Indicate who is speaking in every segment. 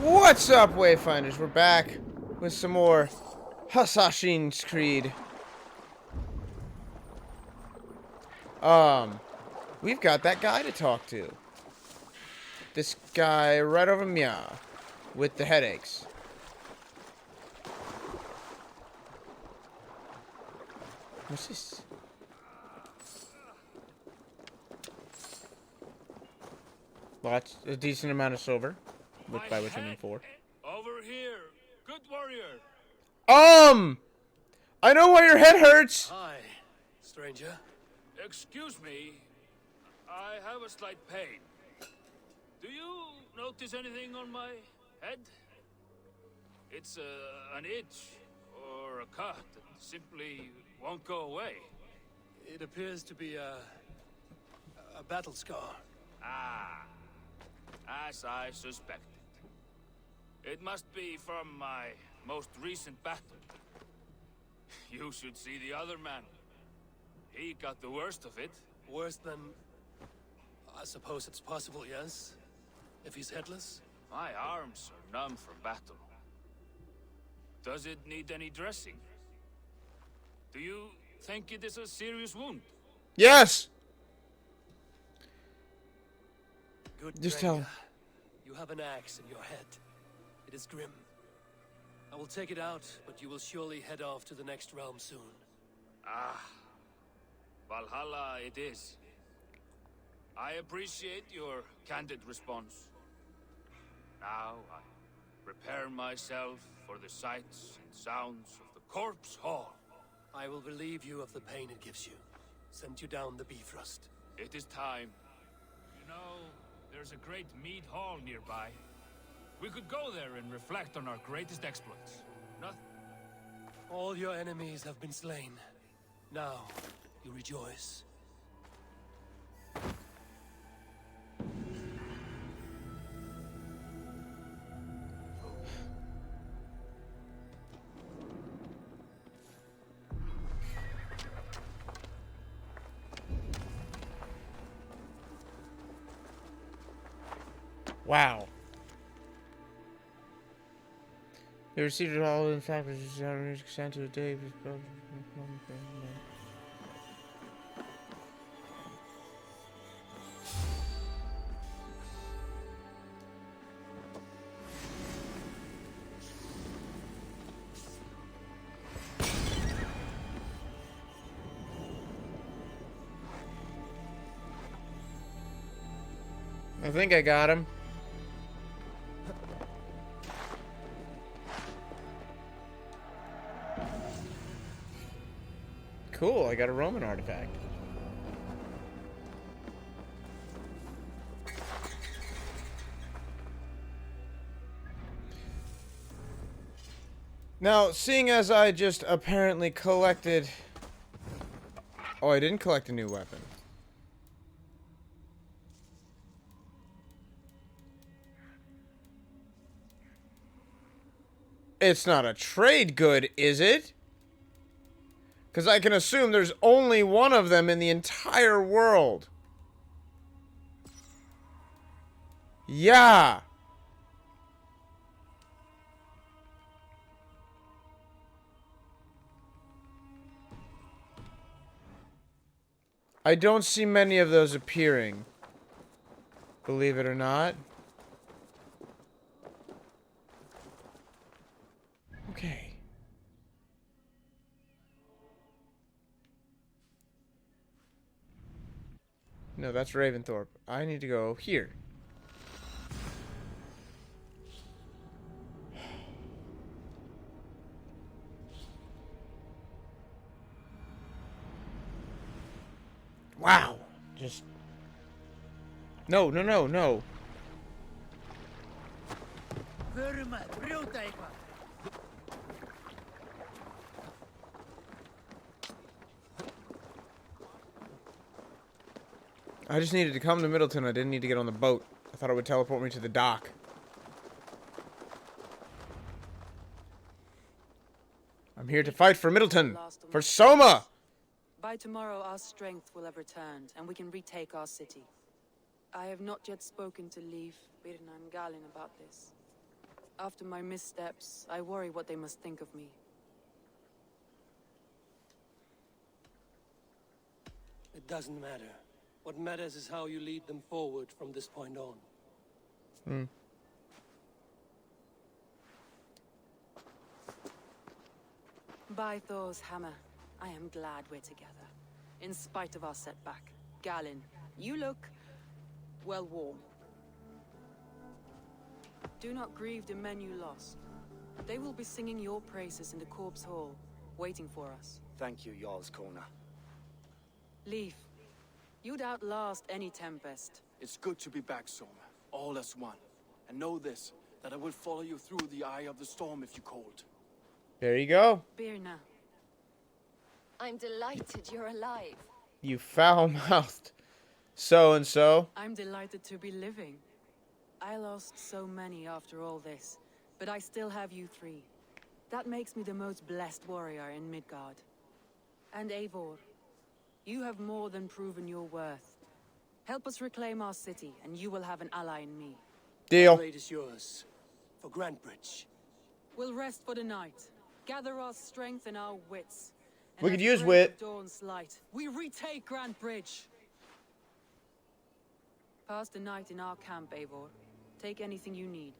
Speaker 1: What's up, Wayfinders? We're back with some more Assassin's Creed. We've got that guy to talk to. This guy right over me with the headaches. What's this? Lots, a decent amount of silver, by which I mean 4.
Speaker 2: Over here, good warrior.
Speaker 1: I know why your head hurts.
Speaker 3: Hi, stranger.
Speaker 2: Excuse me, I have a slight pain. Do you notice anything on my head? It's an itch or a cut that simply won't go away.
Speaker 3: It appears to be a battle scar.
Speaker 2: Ah, as I suspected. It must be from my most recent battle. You should see the other man. He got the worst of it.
Speaker 3: Worse than... I suppose it's possible, yes? If he's headless?
Speaker 2: My arms are numb from battle. Does it need any dressing? Do you think it is a serious wound?
Speaker 1: Yes.
Speaker 3: Good.
Speaker 1: Just tell him.
Speaker 3: You have an axe in your head. It is grim. I will take it out, but you will surely head off to the next realm soon.
Speaker 2: Ah, Valhalla it is. I appreciate your candid response. Now I prepare myself for the sights and sounds of the corpse hall.
Speaker 3: I will relieve you of the pain it gives you. Send you down the Bifrost.
Speaker 2: It is time. You know, there's a great mead hall nearby. We could go there and reflect on our greatest exploits. Nothing.
Speaker 3: All your enemies have been slain. Now, you rejoice.
Speaker 1: Wow. They received it all in fact sent to a day. I think I got him. Cool, I got a Roman artifact. Now, seeing as I just apparently collected... Oh, I didn't collect a new weapon. It's not a trade good, is it? Because I can assume there's only one of them in the entire world. Yeah. I don't see many of those appearing. Believe it or not. Okay. No, that's Raventhorpe. I need to go here. Wow. Just... No, no, no, no. I just needed to come to Middleton. I didn't need to get on the boat. I thought it would teleport me to the dock. I'm here to fight for Middleton. For Soma!
Speaker 4: By tomorrow, our strength will have returned, and we can retake our city. I have not yet spoken to Leif, Birna, and Galen about this. After my missteps, I worry what they must think of me.
Speaker 3: It doesn't matter. What matters is how you lead them forward from this point on.
Speaker 1: Hmm.
Speaker 4: By Thor's hammer, I am glad we're together. In spite of our setback. Galen, you look, well, warm. Do not grieve the men you lost. They will be singing your praises in the Corpse Hall, waiting for us.
Speaker 5: Thank you, Jarl's Kona.
Speaker 4: Leaf, you'd outlast any tempest.
Speaker 6: It's good to be back, Soma. All as one. And know this, that I will follow you through the eye of the storm if you called.
Speaker 1: There you go.
Speaker 4: Birna.
Speaker 7: I'm delighted you're alive.
Speaker 1: You foul-mouthed so-and-so.
Speaker 4: I'm delighted to be living. I lost so many after all this, but I still have you three. That makes me the most blessed warrior in Midgard. And Eivor, you have more than proven your worth. Help us reclaim our city, and you will have an ally in me.
Speaker 1: Deal.
Speaker 3: The blade is yours. For Grantbridge.
Speaker 4: We'll rest for the night. Gather our strength and our wits. And
Speaker 1: We
Speaker 4: at
Speaker 1: could
Speaker 4: the
Speaker 1: use
Speaker 4: break
Speaker 1: wit.
Speaker 4: of Dawn's light, we retake Grantbridge. Pass the night in our camp, Eivor. Take anything you need.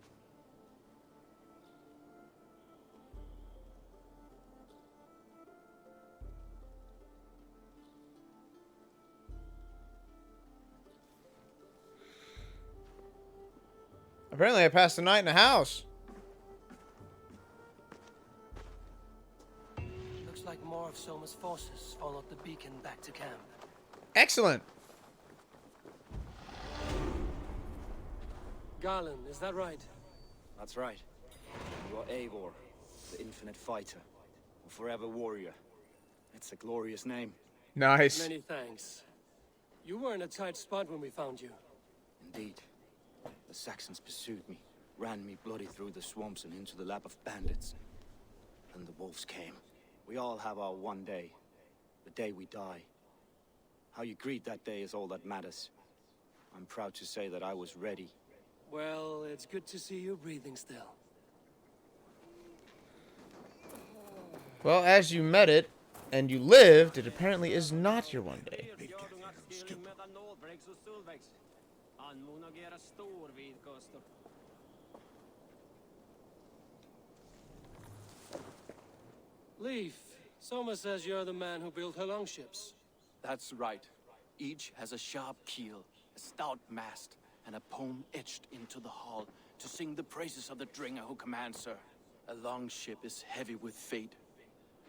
Speaker 1: Apparently I passed the night in a house.
Speaker 3: Looks like more of Soma's forces followed the beacon back to camp.
Speaker 1: Excellent.
Speaker 3: Garland, is that right?
Speaker 5: That's right. You are Eivor, the infinite fighter, a forever warrior. It's a glorious name.
Speaker 1: Nice.
Speaker 3: Many thanks. You were in a tight spot when we found you.
Speaker 5: Indeed. The Saxons pursued me, ran me bloody through the swamps and into the lap of bandits. Then the wolves came. We all have our one day. The day we die. How you greet that day is all that matters. I'm proud to say that I was ready.
Speaker 3: Well, it's good to see you breathing still.
Speaker 1: Well, as you met it, and you lived, it apparently is not your one day.
Speaker 3: Leaf, Soma says you're the man who built her longships.
Speaker 6: That's right. Each has a sharp keel, a stout mast, and a poem etched into the hull to sing the praises of the Dringer who commands her. A longship is heavy with fate.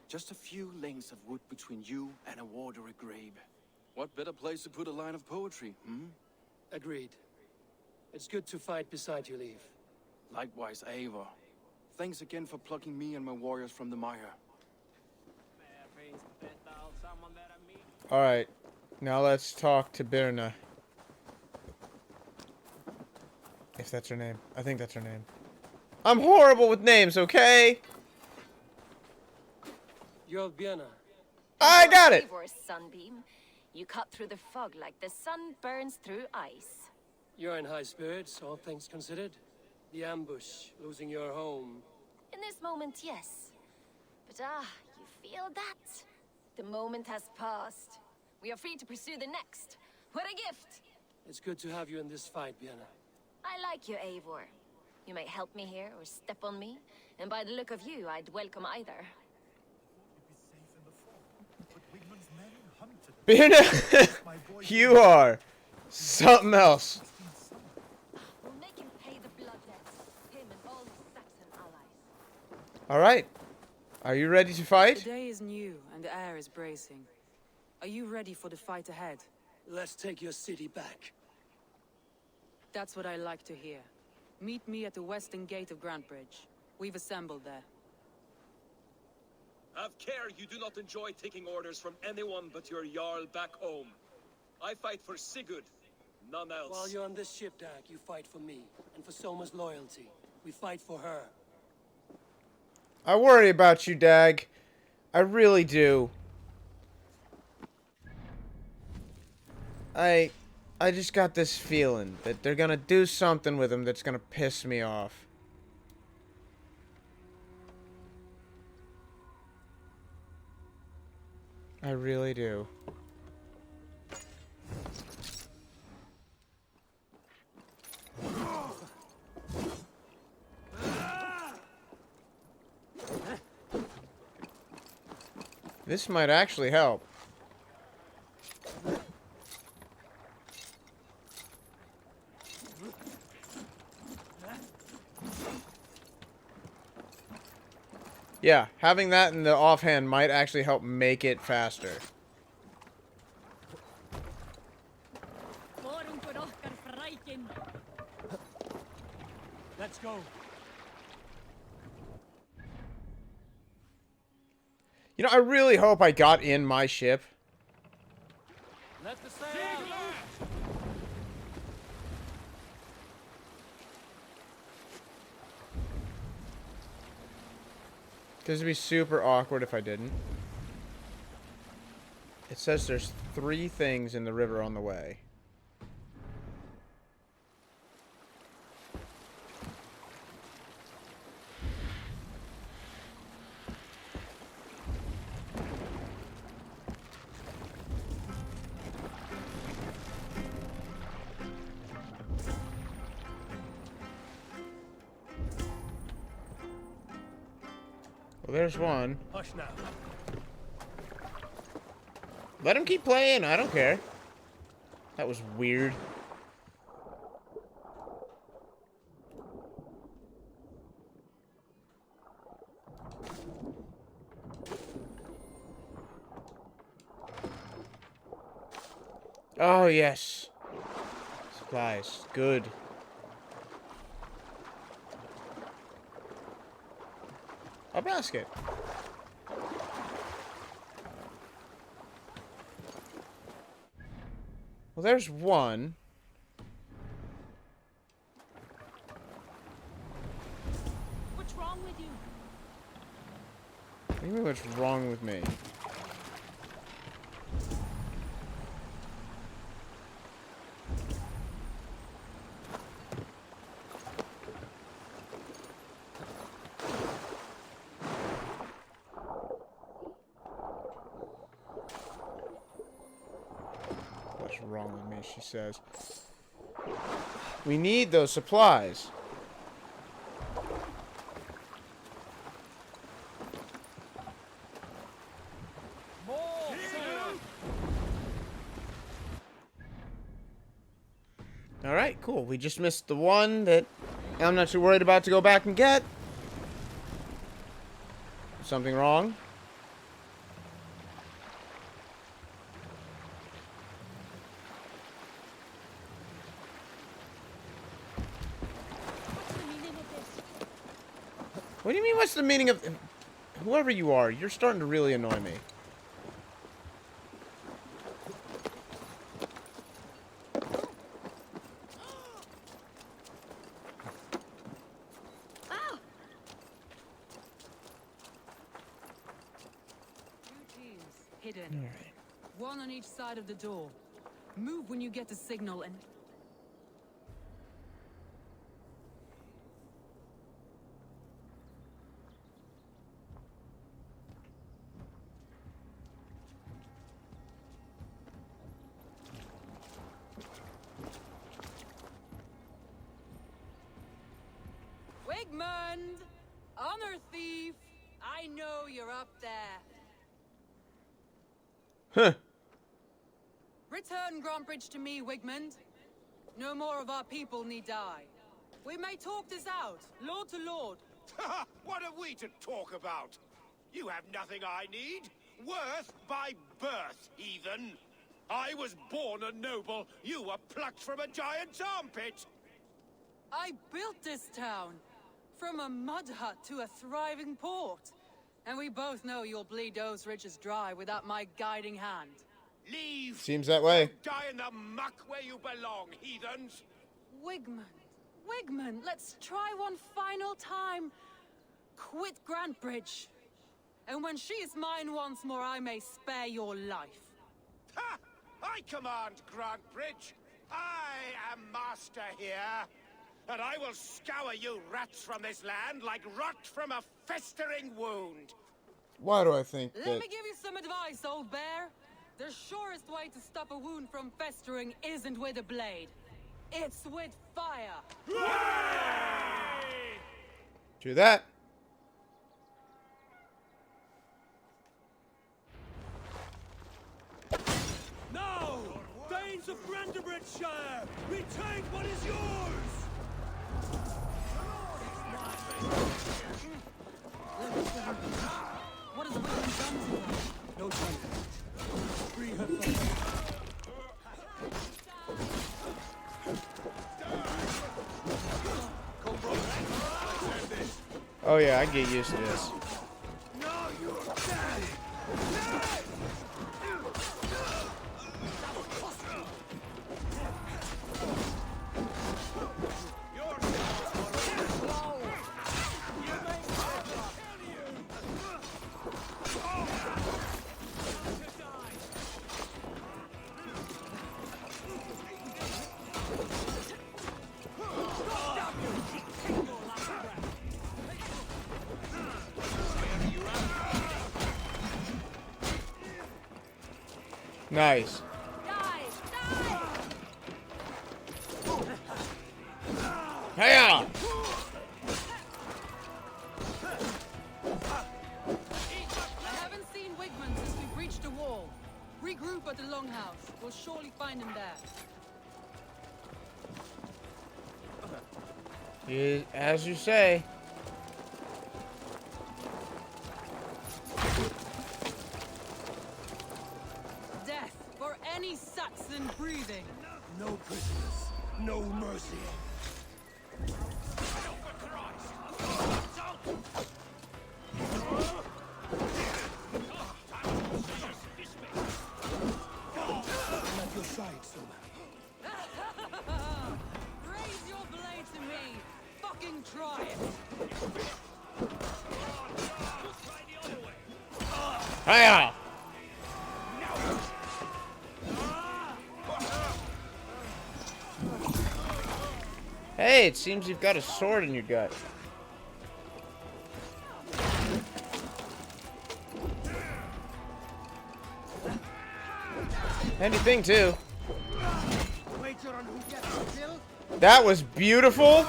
Speaker 6: Just a few lengths of wood between you and a watery grave. What better place to put a line of poetry, hmm?
Speaker 3: Agreed. It's good to fight beside you, Leaf.
Speaker 6: Likewise, Eivor. Thanks again for plucking me and my warriors from the mire.
Speaker 1: Alright. Now let's talk to Birna. If that's her name. I think that's her name. I'm horrible with names, okay?
Speaker 3: You're Björna.
Speaker 1: I got it!
Speaker 7: Eivor, Sunbeam. You cut through the fog like the sun burns through ice.
Speaker 3: You're in high spirits, all things considered. The ambush, losing your home.
Speaker 7: In this moment, yes. But you feel that? The moment has passed. We are free to pursue the next. What a gift!
Speaker 3: It's good to have you in this fight, Björna.
Speaker 7: I like you, Eivor. You may help me here or step on me, and by the look of you, I'd welcome either.
Speaker 1: Birna, you are something else.
Speaker 7: We'll make him pay the blood debts. Him and all his Saxon allies.
Speaker 1: Alright. Are you ready to
Speaker 4: The
Speaker 1: fight?
Speaker 4: day is new, and the air is bracing. Are you ready for the fight ahead?
Speaker 3: Let's take your city back.
Speaker 4: That's what I like to hear. Meet me at the western gate of Grantbridge. We've assembled there.
Speaker 8: Have care you do not enjoy taking orders from anyone but your Jarl back home. I fight for Sigurd, none else.
Speaker 3: While you're on this ship, Dag, you fight for me, and for Soma's loyalty. We fight for her.
Speaker 1: I worry about you, Dag. I really do. I just got this feeling that they're gonna do something with him that's gonna piss me off. really do. This might actually help. Yeah, having that in the offhand might actually help make it faster.
Speaker 3: Let's go.
Speaker 1: You know, I really hope I got in my ship.
Speaker 3: Let the sail out.
Speaker 1: Because it'd be super awkward if I didn't. It says there's 3 things in the river on the way. Well, there's one.
Speaker 3: Hush now.
Speaker 1: Let him keep playing. I don't care. That was weird. Oh, yes. Supplies. Good. A basket. Well, there's one.
Speaker 4: What's wrong with you?
Speaker 1: What do you mean what's wrong with me? What's wrong with me, she says. We need those supplies.
Speaker 3: More sail.
Speaker 1: Alright, cool. We just missed the one that I'm not too worried about to go back and get. Something wrong? What do you mean, what's the meaning of... Whoever you are, you're starting to really annoy me.
Speaker 4: Hidden.
Speaker 1: All right.
Speaker 4: One on each side of the door. Move when you get the signal and... Wigmund! Honor thief! I know you're up there.
Speaker 1: Huh.
Speaker 4: Return Grantbridge to me, Wigmund. No more of our people need die. We may talk this out, lord to lord.
Speaker 9: What have we to talk about? You have nothing I need. Worth by birth, heathen. I was born a noble. You were plucked from a giant's armpit.
Speaker 4: I built this town. From a mud hut to a thriving port. And we both know you'll bleed those riches dry without my guiding hand.
Speaker 9: Leave.
Speaker 1: Seems that way.
Speaker 9: Die in the muck where you belong, heathens.
Speaker 4: Wigmund, let's try one final time. Quit Grantbridge. And when she is mine once more, I may spare your life.
Speaker 9: Ha! I command Grantbridge. I am master here. And I will scour you rats from this land like rot from a festering wound.
Speaker 1: Why do I think
Speaker 4: Let
Speaker 1: that...
Speaker 4: me give you some advice, old bear. The surest way to stop a wound from festering isn't with a blade. It's with fire.
Speaker 1: Do that.
Speaker 8: Now, Danes of Brandenburgshire, retake what is yours!
Speaker 4: What has Wigan done to her?
Speaker 8: No time. Free her from
Speaker 1: Oh yeah, I get used to this.
Speaker 8: Now you're dead!
Speaker 1: Nice. Hiya!
Speaker 4: I haven't seen Wigman since we breached the wall. Regroup at the Longhouse. We'll surely find him there.
Speaker 1: As you say.
Speaker 4: Death for any Saxon breathing.
Speaker 8: No prisoners, no mercy. I'm at your side, Soma.
Speaker 4: Raise your blade to me. Fucking try it.
Speaker 1: Hiya! Hey, it seems you've got a sword in your gut. Handy thing, too. That was beautiful,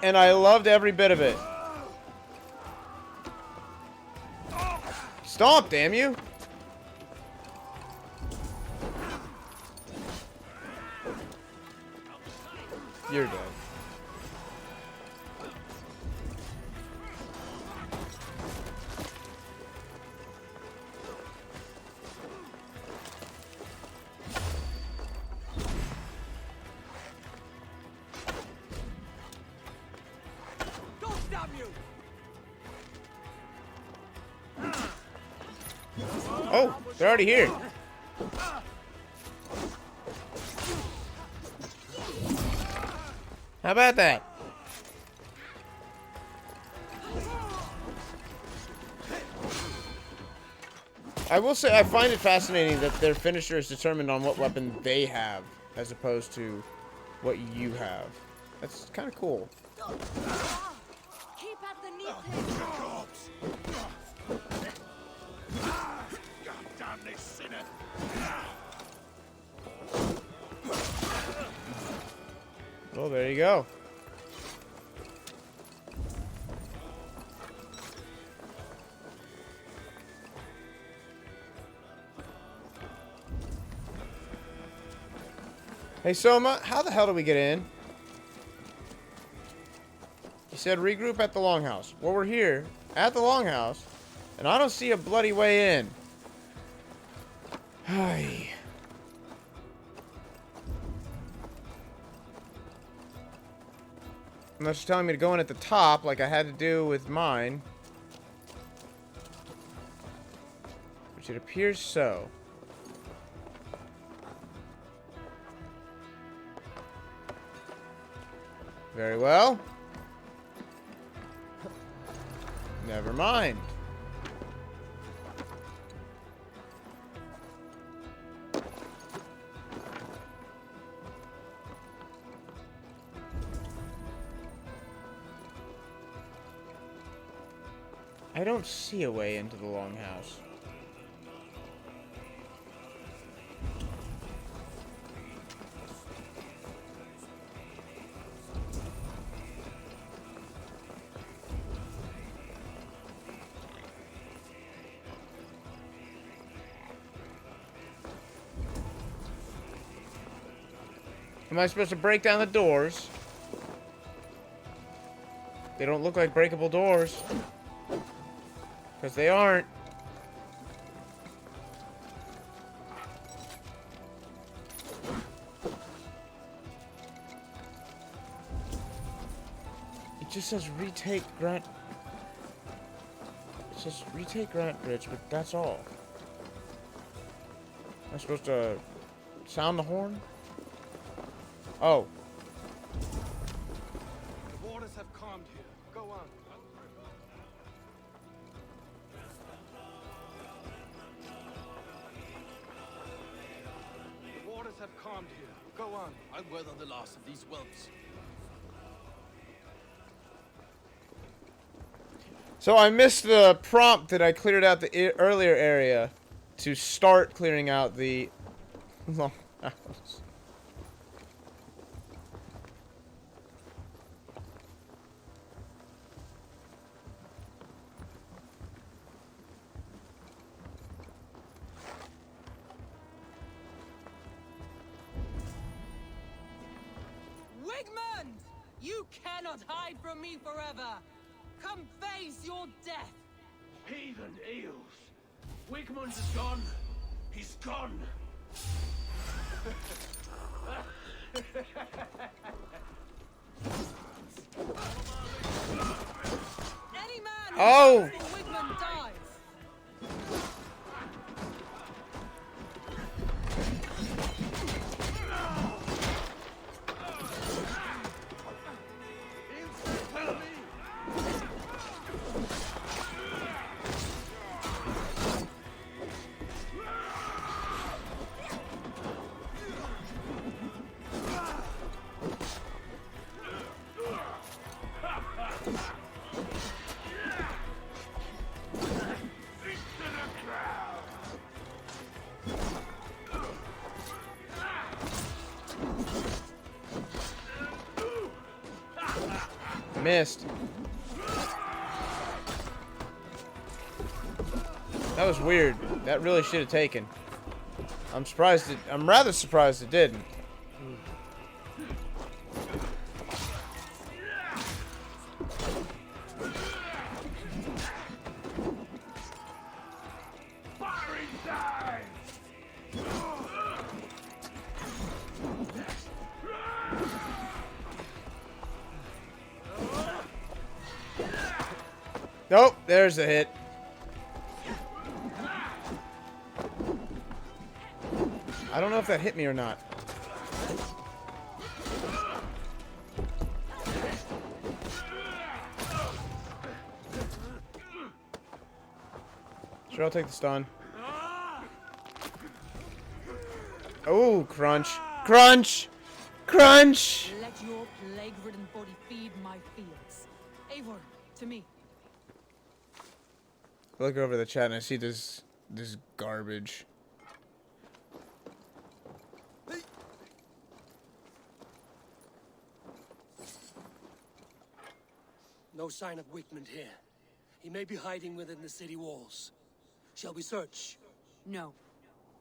Speaker 1: and I loved every bit of it. Stomp, damn you! You're dead. Oh, they're already here. How about that? I will say I find it fascinating that their finisher is determined on what weapon they have as opposed to what you have. That's kind of cool.
Speaker 7: Keep at the knee.
Speaker 9: Damn this sinner!
Speaker 1: Well, there you go. Hey, Soma, how the hell do we get in? He said regroup at the Longhouse. Well, we're here at the Longhouse, and I don't see a bloody way in. Hi. Unless you're telling me to go in at the top, like I had to do with mine. Which it appears so. Very well. Never mind. I I don't see a way into the longhouse. Am I supposed to break down the doors? They don't look like breakable doors. Because they aren't. It just says retake Grant. It says retake Grant Bridge, but that's all. Am I supposed to sound the horn? Oh.
Speaker 10: The waters have calmed here. Go on. The waters have calmed here. Go on.
Speaker 6: I weather the loss of these whelps.
Speaker 1: So I missed the prompt that I cleared out the earlier area to start clearing out the long house.
Speaker 4: Wigmund! You cannot hide from me forever! Come face your death!
Speaker 8: Heathen eels. Wigmund is gone. He's gone.
Speaker 4: Any man
Speaker 1: Oh!
Speaker 4: who Wigmund dies!
Speaker 1: Missed. That was weird. That really should have taken. I'm surprised it. I'm rather surprised it didn't. Nope, there's the hit. I don't know if that hit me or not. Sure, I'll take the stun. Oh, crunch. Crunch! Crunch!
Speaker 4: Let your plague-ridden body feed my fields. Eivor, to me.
Speaker 1: Look over the chat and I see this garbage.
Speaker 3: No sign of Wigmund here. He may be hiding within the city walls. Shall we search?
Speaker 4: No.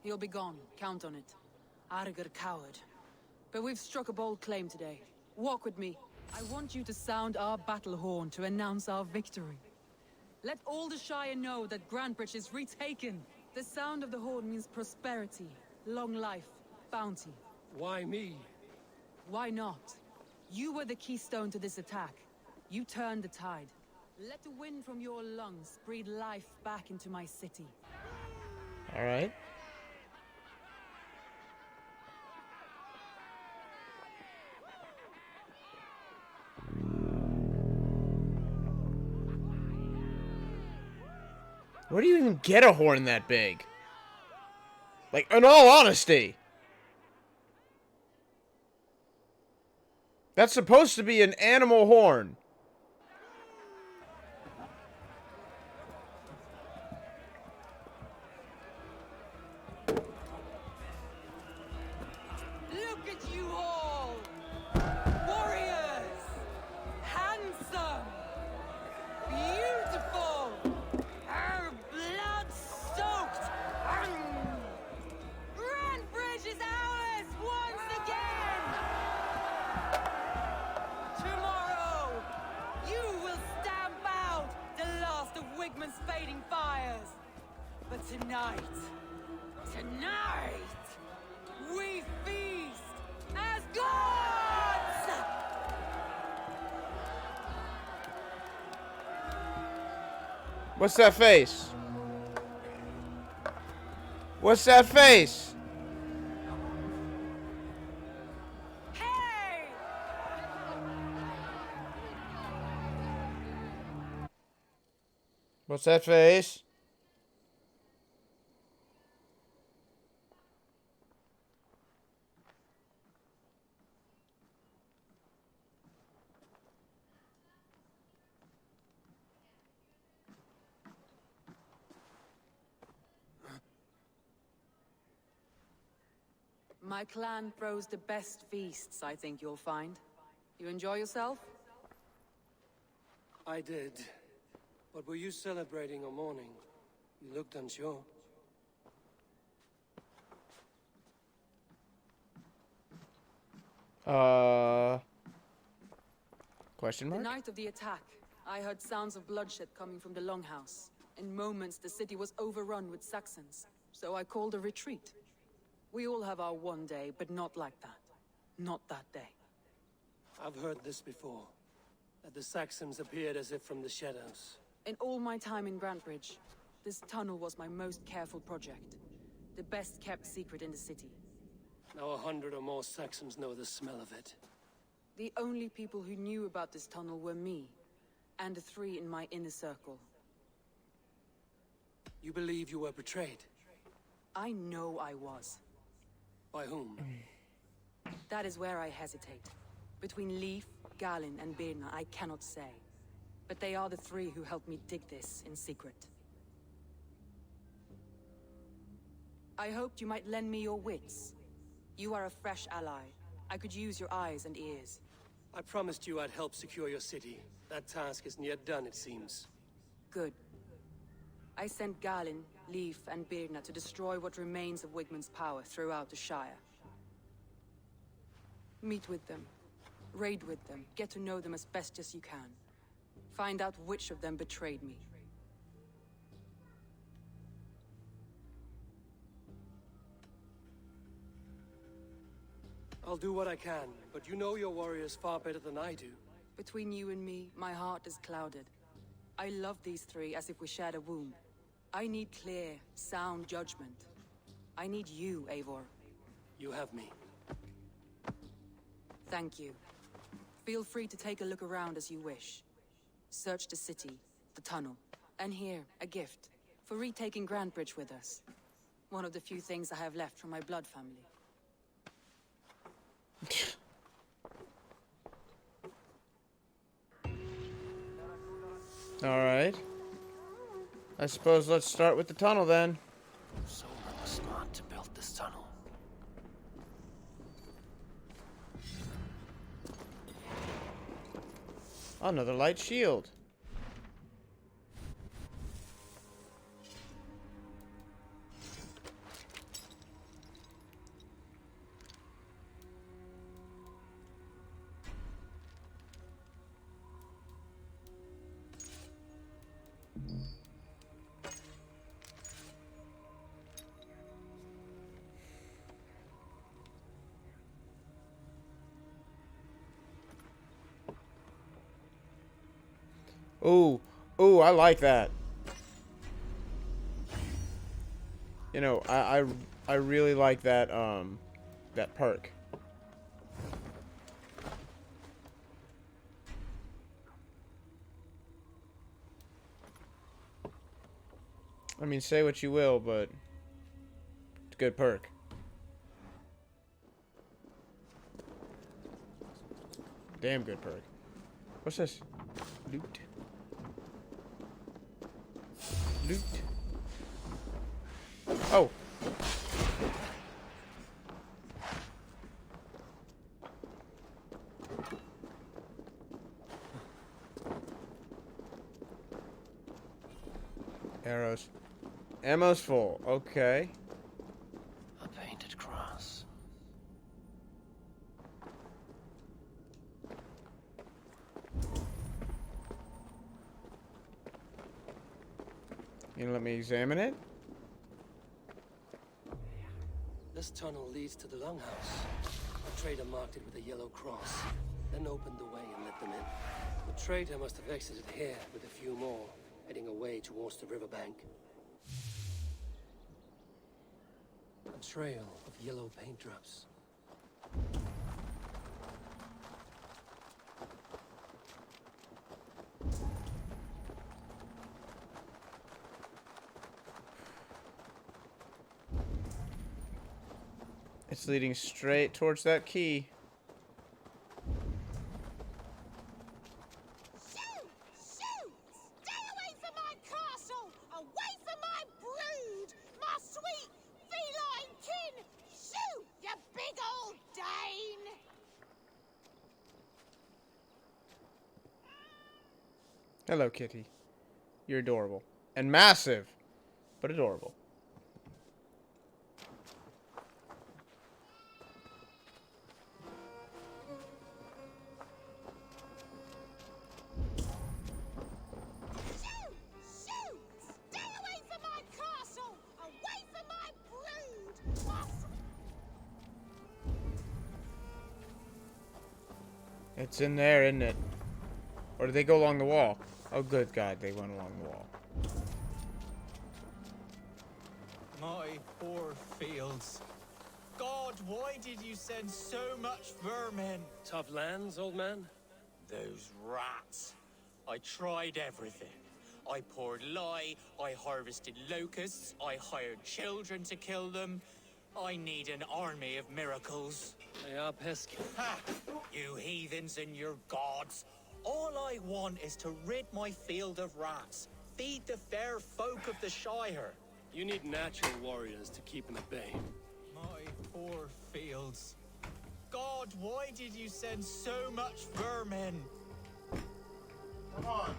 Speaker 4: He'll be gone. Count on it. Arger coward. But we've struck a bold claim today. Walk with me. I want you to sound our battle horn to announce our victory. Let all the Shire know that Grantbridge is retaken. The sound of the horn means prosperity, long life, bounty.
Speaker 3: Why me?
Speaker 4: Why not? You were the keystone to this attack. You turned the tide. Let the wind from your lungs breathe life back into my city.
Speaker 1: All right. Where do you even get a horn that big? Like, in all honesty. That's supposed to be an animal horn.
Speaker 4: you all! Warriors! Handsome! Beautiful! Blood-soaked! Grandbridge is ours once again! Tomorrow, you will stamp out the last of Wigman's fading fires. But tonight, we feast as gods!
Speaker 1: What's that face? What's that face?
Speaker 4: Hey!
Speaker 1: What's that face?
Speaker 4: My clan throws the best feasts, I think you'll find. You enjoy yourself?
Speaker 3: I did. But were you celebrating or mourning? You looked unsure.
Speaker 1: Question
Speaker 4: The
Speaker 1: mark?
Speaker 4: night of the attack, I heard sounds of bloodshed coming from the Longhouse. In moments, the city was overrun with Saxons, so I called a retreat. We all have our one day, but not like that. Not that day.
Speaker 3: I've heard this before. That the Saxons appeared as if from the shadows.
Speaker 4: In all my time in Grantbridge, this tunnel was my most careful project. The best kept secret in the city.
Speaker 3: Now 100 or more Saxons know the smell of it.
Speaker 4: The only people who knew about this tunnel were me, and the 3 in my inner circle.
Speaker 3: You believe you were betrayed?
Speaker 4: I know I was.
Speaker 3: By whom?
Speaker 4: That is where I hesitate. Between Leif, Galen, and Birna, I cannot say. But they are the 3 who helped me dig this in secret. I hoped you might lend me your wits. You are a fresh ally. I could use your eyes and ears.
Speaker 3: I promised you I'd help secure your city. That task isn't yet done, it seems.
Speaker 4: Good. I sent Galen, Leif, and Birna to destroy what remains of Wigman's power throughout the Shire. Meet with them. Raid with them. Get to know them as best as you can. Find out which of them betrayed me.
Speaker 3: I'll do what I can, but you know your warriors far better than I do.
Speaker 4: Between you and me, my heart is clouded. I love these 3 as if we shared a womb. I need clear, sound judgment. I need you, Eivor.
Speaker 3: You have me.
Speaker 4: Thank you. Feel free to take a look around as you wish. Search the city, the tunnel, and here, a gift. For retaking Grantbridge with us. One of the few things I have left from my blood family.
Speaker 1: Alright. I suppose let's start with the tunnel then.
Speaker 3: Someone was smart to build this tunnel.
Speaker 1: Another light shield. Ooh, ooh, I like that. You know, I really like that that perk. I mean, say what you will, but it's a good perk. Damn good perk. What's this? Loot. Loot. Oh. Arrows. Ammo's full. Okay.
Speaker 3: A painted cross.
Speaker 1: You gonna let me examine it?
Speaker 3: This tunnel leads to the longhouse. A trader marked it with a yellow cross, then opened the way and let them in. The trader must have exited here with a few more, heading away towards the riverbank. A trail of yellow paint drops.
Speaker 1: It's leading straight towards that key.
Speaker 11: Shoot! Shoot! Stay away from my castle! Away from my brood! My sweet feline kin! Shoot, you big old Dane!
Speaker 1: Hello, kitty. You're adorable. And massive, but adorable.
Speaker 11: Shoot! Shoot! Stay away from my castle! Away from my brood! My
Speaker 1: It's in there, isn't it? Or did they go along the wall? Oh, good God, they went along the wall.
Speaker 12: My poor fields. God, why did you send so much vermin?
Speaker 3: Tough lands, old man?
Speaker 12: Those rats. I tried everything. I poured lye, I harvested locusts, I hired children to kill them. I need an army of miracles.
Speaker 3: They are pesky.
Speaker 12: Ha! You heathens and your gods. All I want is to rid my field of rats. Feed the fair folk of the Shire.
Speaker 3: You need natural warriors to keep them at bay.
Speaker 12: My poor fields. God, why did you send so much vermin?
Speaker 1: Come on.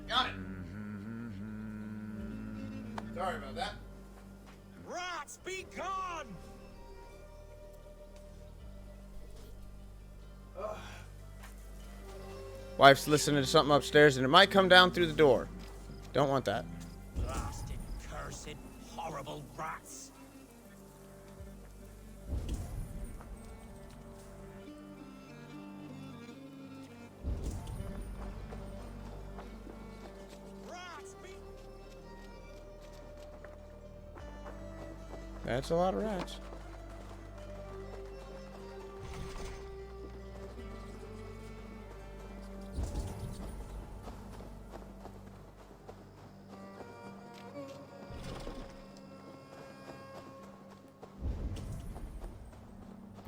Speaker 1: Got it. Sorry about that.
Speaker 12: Rats, be gone!
Speaker 1: Wife's listening to something upstairs and it might come down through the door. Don't want that.
Speaker 12: Blasted, cursed, horrible rats. Rats, be...
Speaker 1: That's a lot of rats.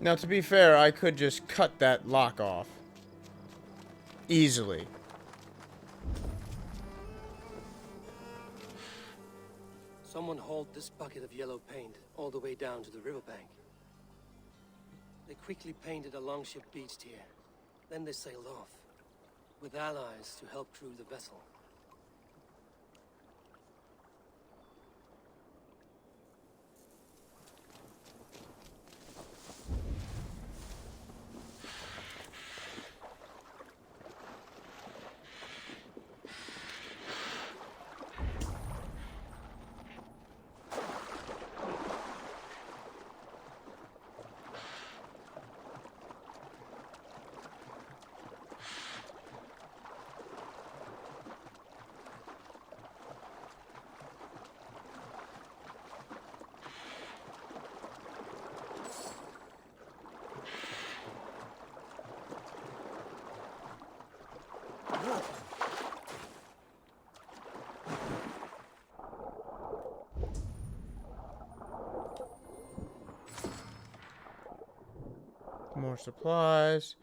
Speaker 1: Now, to be fair, I could just cut that lock off. Easily.
Speaker 3: Someone hauled this bucket of yellow paint all the way down to the riverbank. They quickly painted a longship beached here. Then they sailed off, with allies to help crew the vessel.
Speaker 1: More supplies.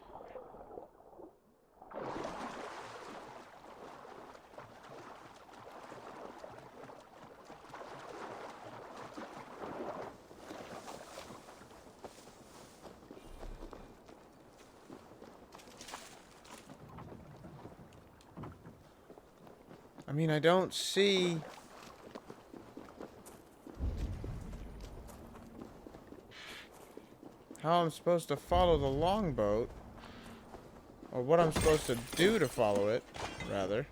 Speaker 1: mean, I don't see... how I'm supposed to follow the longboat. Or what I'm supposed to do to follow it, rather.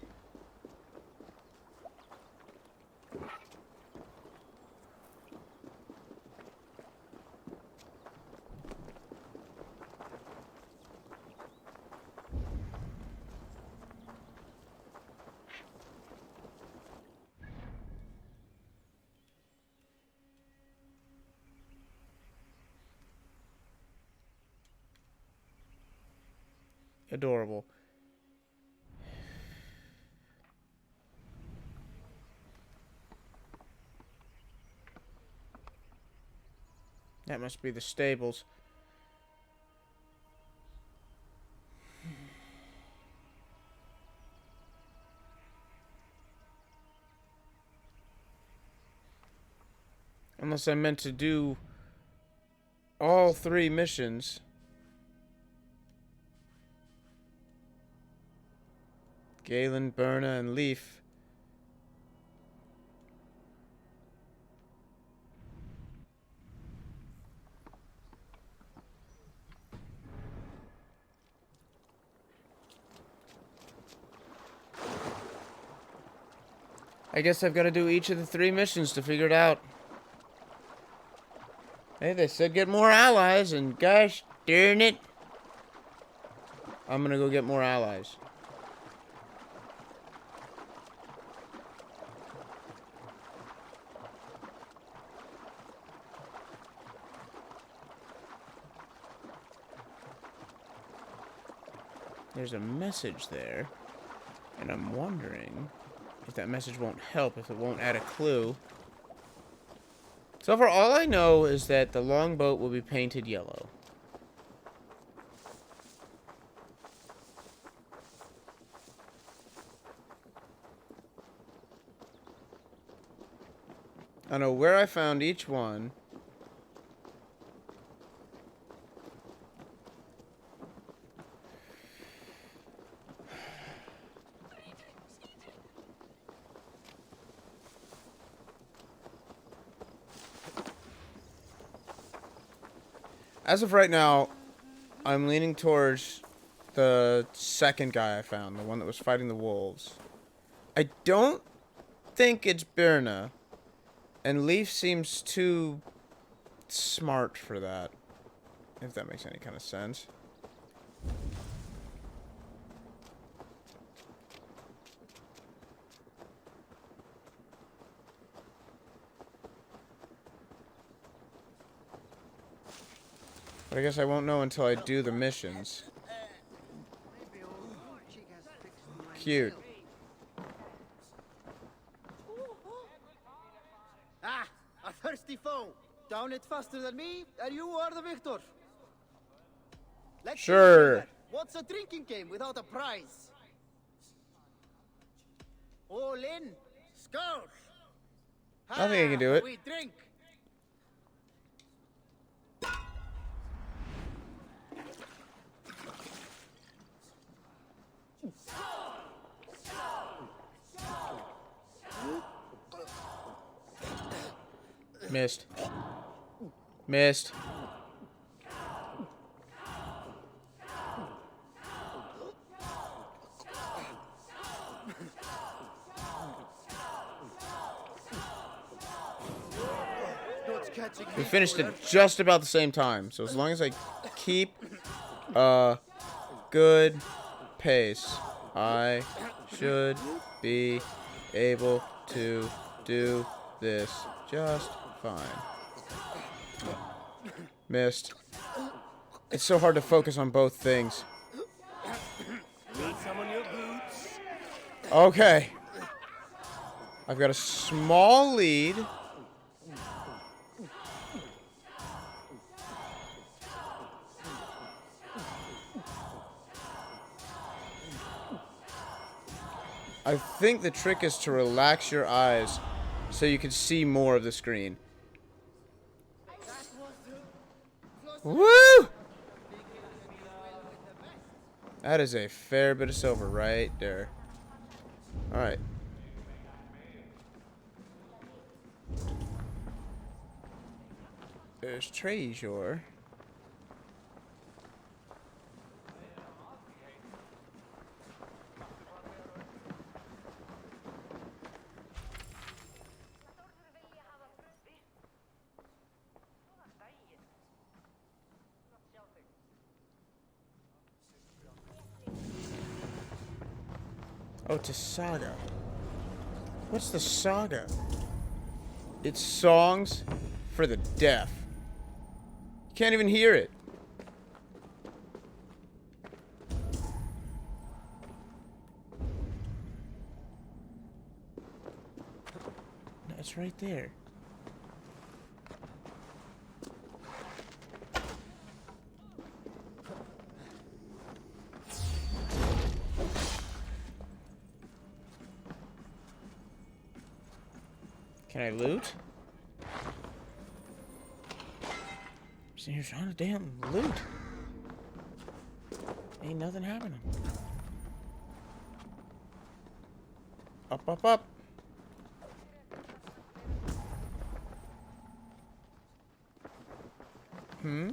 Speaker 1: Adorable. That must be the stables. Unless I meant to do all 3 missions. Galen, Berna, and Leaf. I guess I've got to do each of the 3 missions to figure it out. Hey, they said get more allies, and gosh darn it, I'm gonna go get more allies. There's a message there, and I'm wondering if that message won't help, if it won't add a clue. So far, all I know is that the longboat will be painted yellow. I know where I found each one. As of right now, I'm leaning towards the second guy I found, the one that was fighting the wolves. I don't think it's Birna, and Leaf seems too smart for that, if that makes any kind of sense. But I guess I won't know until I do the missions. Cute.
Speaker 13: Ah, a thirsty foe. Down it faster than me, and you are the victor. Let's
Speaker 1: Sure.
Speaker 13: What's a drinking game without a prize? All in. Skull.
Speaker 1: I think I can do it.
Speaker 13: We drink.
Speaker 1: Missed. Missed. We finished it just about the same time, so as long as I keep a good pace, I should be able to do this just fine. Missed. It's so hard to focus on both things.
Speaker 9: Need some on your boots?
Speaker 1: Okay. I've got a small lead. I think the trick is to relax your eyes so you can see more of the screen. Woo! That is a fair bit of silver right there. Alright. There's treasure. Oh, it's a saga. What's the saga? It's songs for the deaf. You can't even hear it. No, it's right there. Can I loot? So you're trying to damn loot. Ain't nothing happening. Up, up, up. Hmm?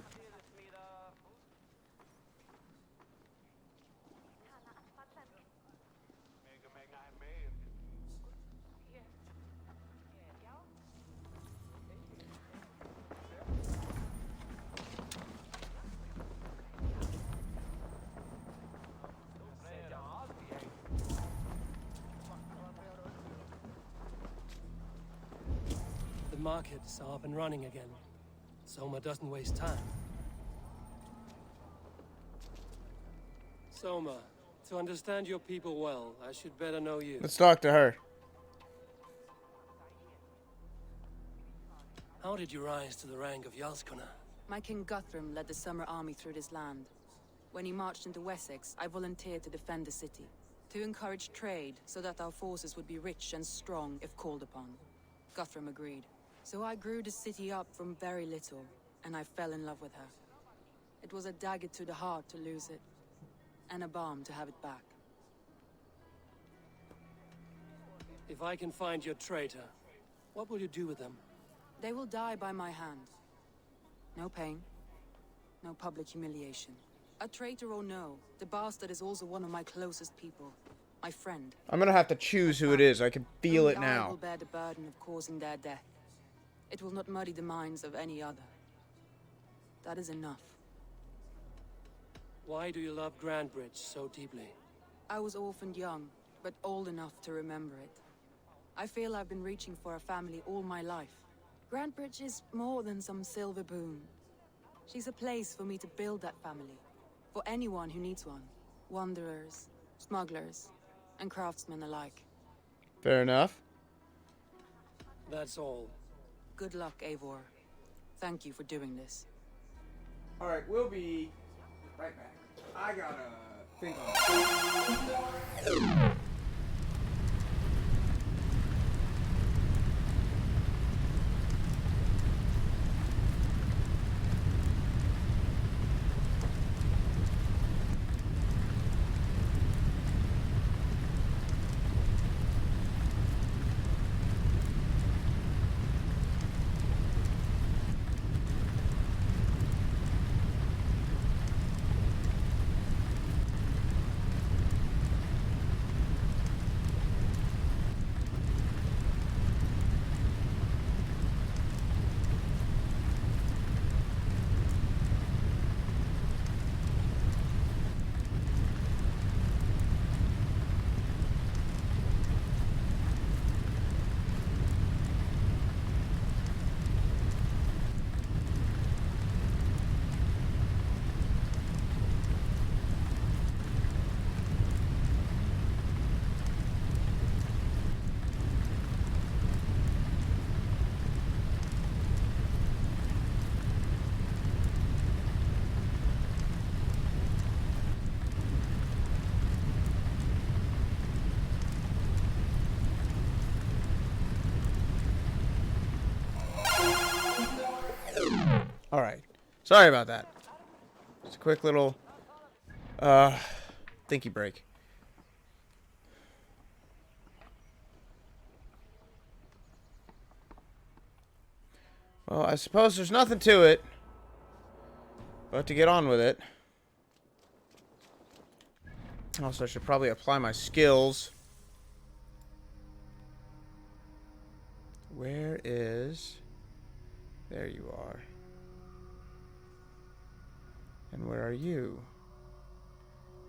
Speaker 3: The markets are up and running again. Soma doesn't waste time. Soma, to understand your people well, I should better know you.
Speaker 1: Let's talk to her.
Speaker 3: How did you rise to the rank of Jarlskona?
Speaker 4: My king Guthrum led the summer army through this land. When he marched into Wessex, I volunteered to defend the city, to encourage trade so that our forces would be rich and strong if called upon. Guthrum agreed. So I grew the city up from very little, and I fell in love with her. It was a dagger to the heart to lose it, and a balm to have it back.
Speaker 3: If I can find your traitor, what will you do with them?
Speaker 4: They will die by my hand. No pain, no public humiliation. A traitor or no, the bastard is also one of my closest people. My friend.
Speaker 1: I'm gonna have to choose who it is. I can feel
Speaker 4: Only
Speaker 1: it
Speaker 4: I
Speaker 1: now.
Speaker 4: will bear the burden of causing their death. It will not muddy the minds of any other. That is enough.
Speaker 3: Why do you love Grandbridge so deeply?
Speaker 4: I was orphaned young, but old enough to remember it. I feel I've been reaching for a family all my life. Grandbridge is more than some silver boon. She's a place for me to build that family. For anyone who needs one. Wanderers, smugglers, and craftsmen alike.
Speaker 1: Fair enough.
Speaker 3: That's all.
Speaker 4: Good luck, Eivor. Thank you for doing this.
Speaker 1: Alright, we'll be right back. I gotta think on Alright. Sorry about that. Just a quick little thinky break. Well, I suppose there's nothing to it but to get on with it. Also, I should probably apply my skills. Where is... There you are. And where are you?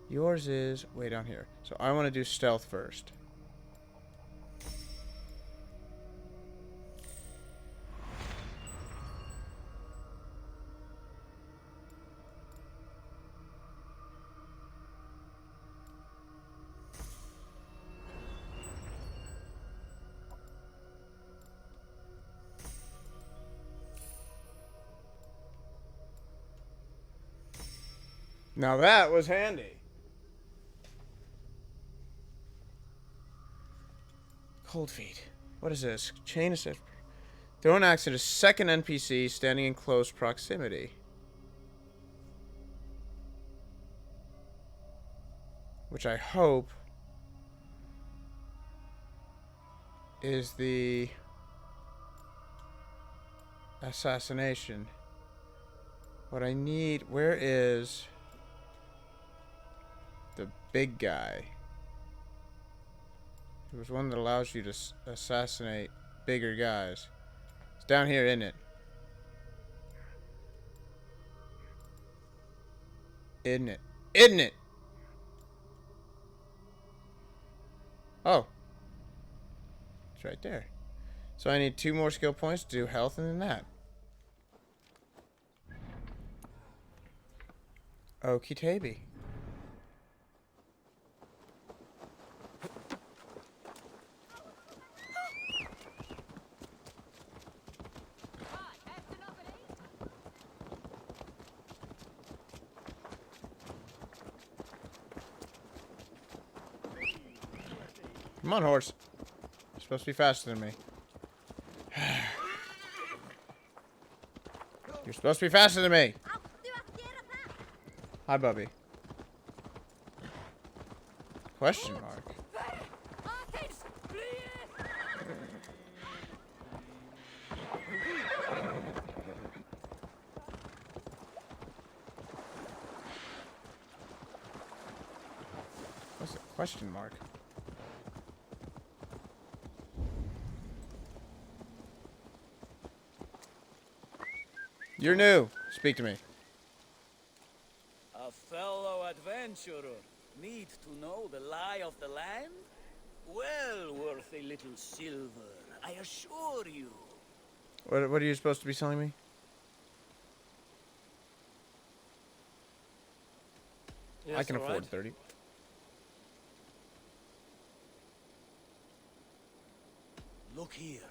Speaker 1: Yours is way down here. So I want to do stealth first. Now that was handy. Cold feet. What is this? Chain assist. Throw an axe at a second NPC standing in close proximity. Which I hope is the assassination. What I need... Where is the big guy? There was one that allows you to assassinate bigger guys. It's down here, isn't it? Isn't it? Isn't it? Oh. It's right there. So I need 2 more skill points to do health and then that. Okie dokie. Come on, horse. You're supposed to be faster than me. You're supposed to be faster than me. Hi, Bubby. Question mark. What's the question mark? You're new. Speak to me.
Speaker 14: A fellow adventurer. Need to know the lie of the land? Well worth a little silver, I assure you.
Speaker 1: What are you supposed to be selling me?
Speaker 3: Yes,
Speaker 1: I can
Speaker 3: all
Speaker 1: afford
Speaker 3: right.
Speaker 1: 30.
Speaker 14: Look here.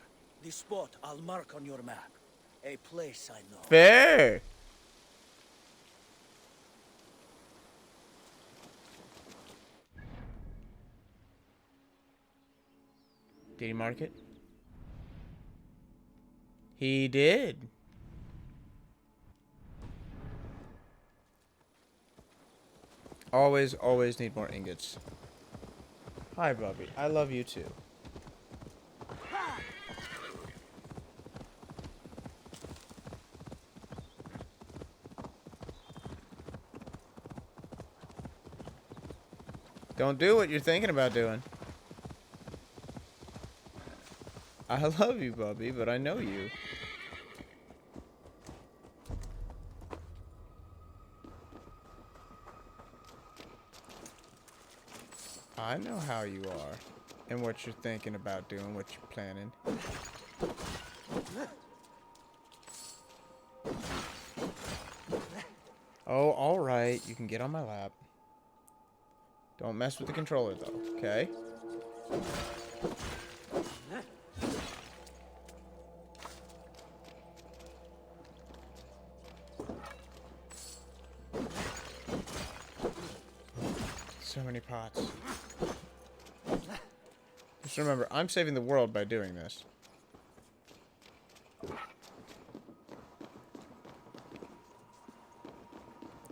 Speaker 14: This spot I'll mark on your map. A place I know.
Speaker 1: Fair. Did he mark it? He did. Always, always need more ingots. Hi, Bubby. I love you too. Don't do what you're thinking about doing. I love you, Bubby, but I know you. I know how you are. And what you're thinking about doing, what you're planning. Oh, alright. You can get on my lap. Don't mess with the controller, though. Okay? So many pots. Just remember, I'm saving the world by doing this.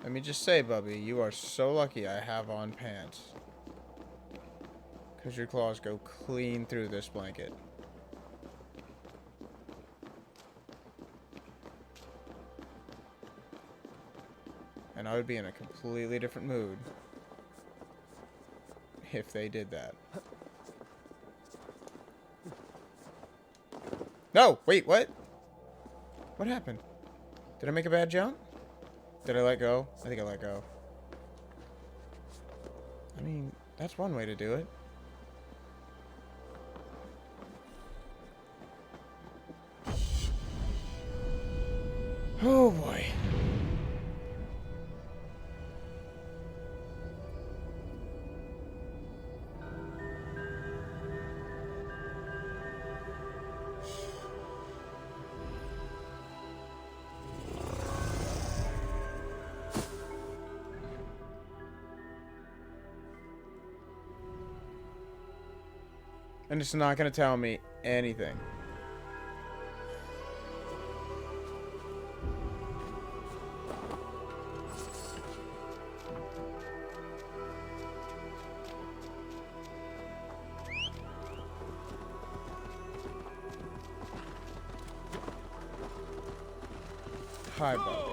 Speaker 1: Let me just say, Bubby, you are so lucky I have on pants. Because your claws go clean through this blanket. And I would be in a completely different mood if they did that. No! Wait, what? What happened? Did I make a bad jump? Did I let go? I think I let go. I mean, that's one way to do it. Oh boy. And it's not going to tell me anything. Hi, buddy.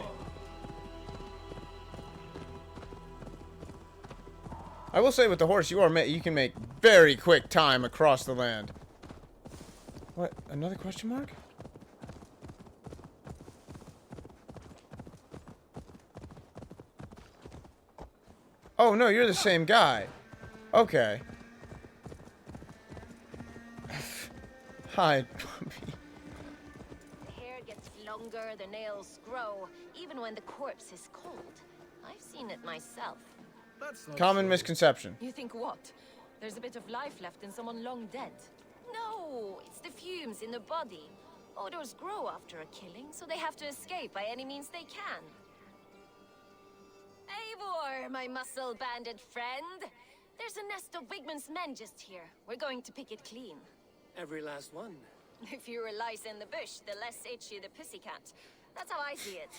Speaker 1: I will say with the horse, you can make very quick time across the land. What? Another question mark? Oh, no, you're the same guy. Okay. Hi, puppy.
Speaker 7: The hair gets longer, the nails grow, even when the corpse is cold. I've seen it myself.
Speaker 1: Common misconception.
Speaker 7: You think what? There's a bit of life left in someone long dead? No, it's the fumes in the body. Odors grow after a killing, so they have to escape by any means they can. Eivor, my muscle-banded friend. There's a nest of Wigman's men just here. We're going to pick it clean.
Speaker 3: Every last one.
Speaker 7: The fewer lice in the bush, the less itchy the pussycat. That's how I see it.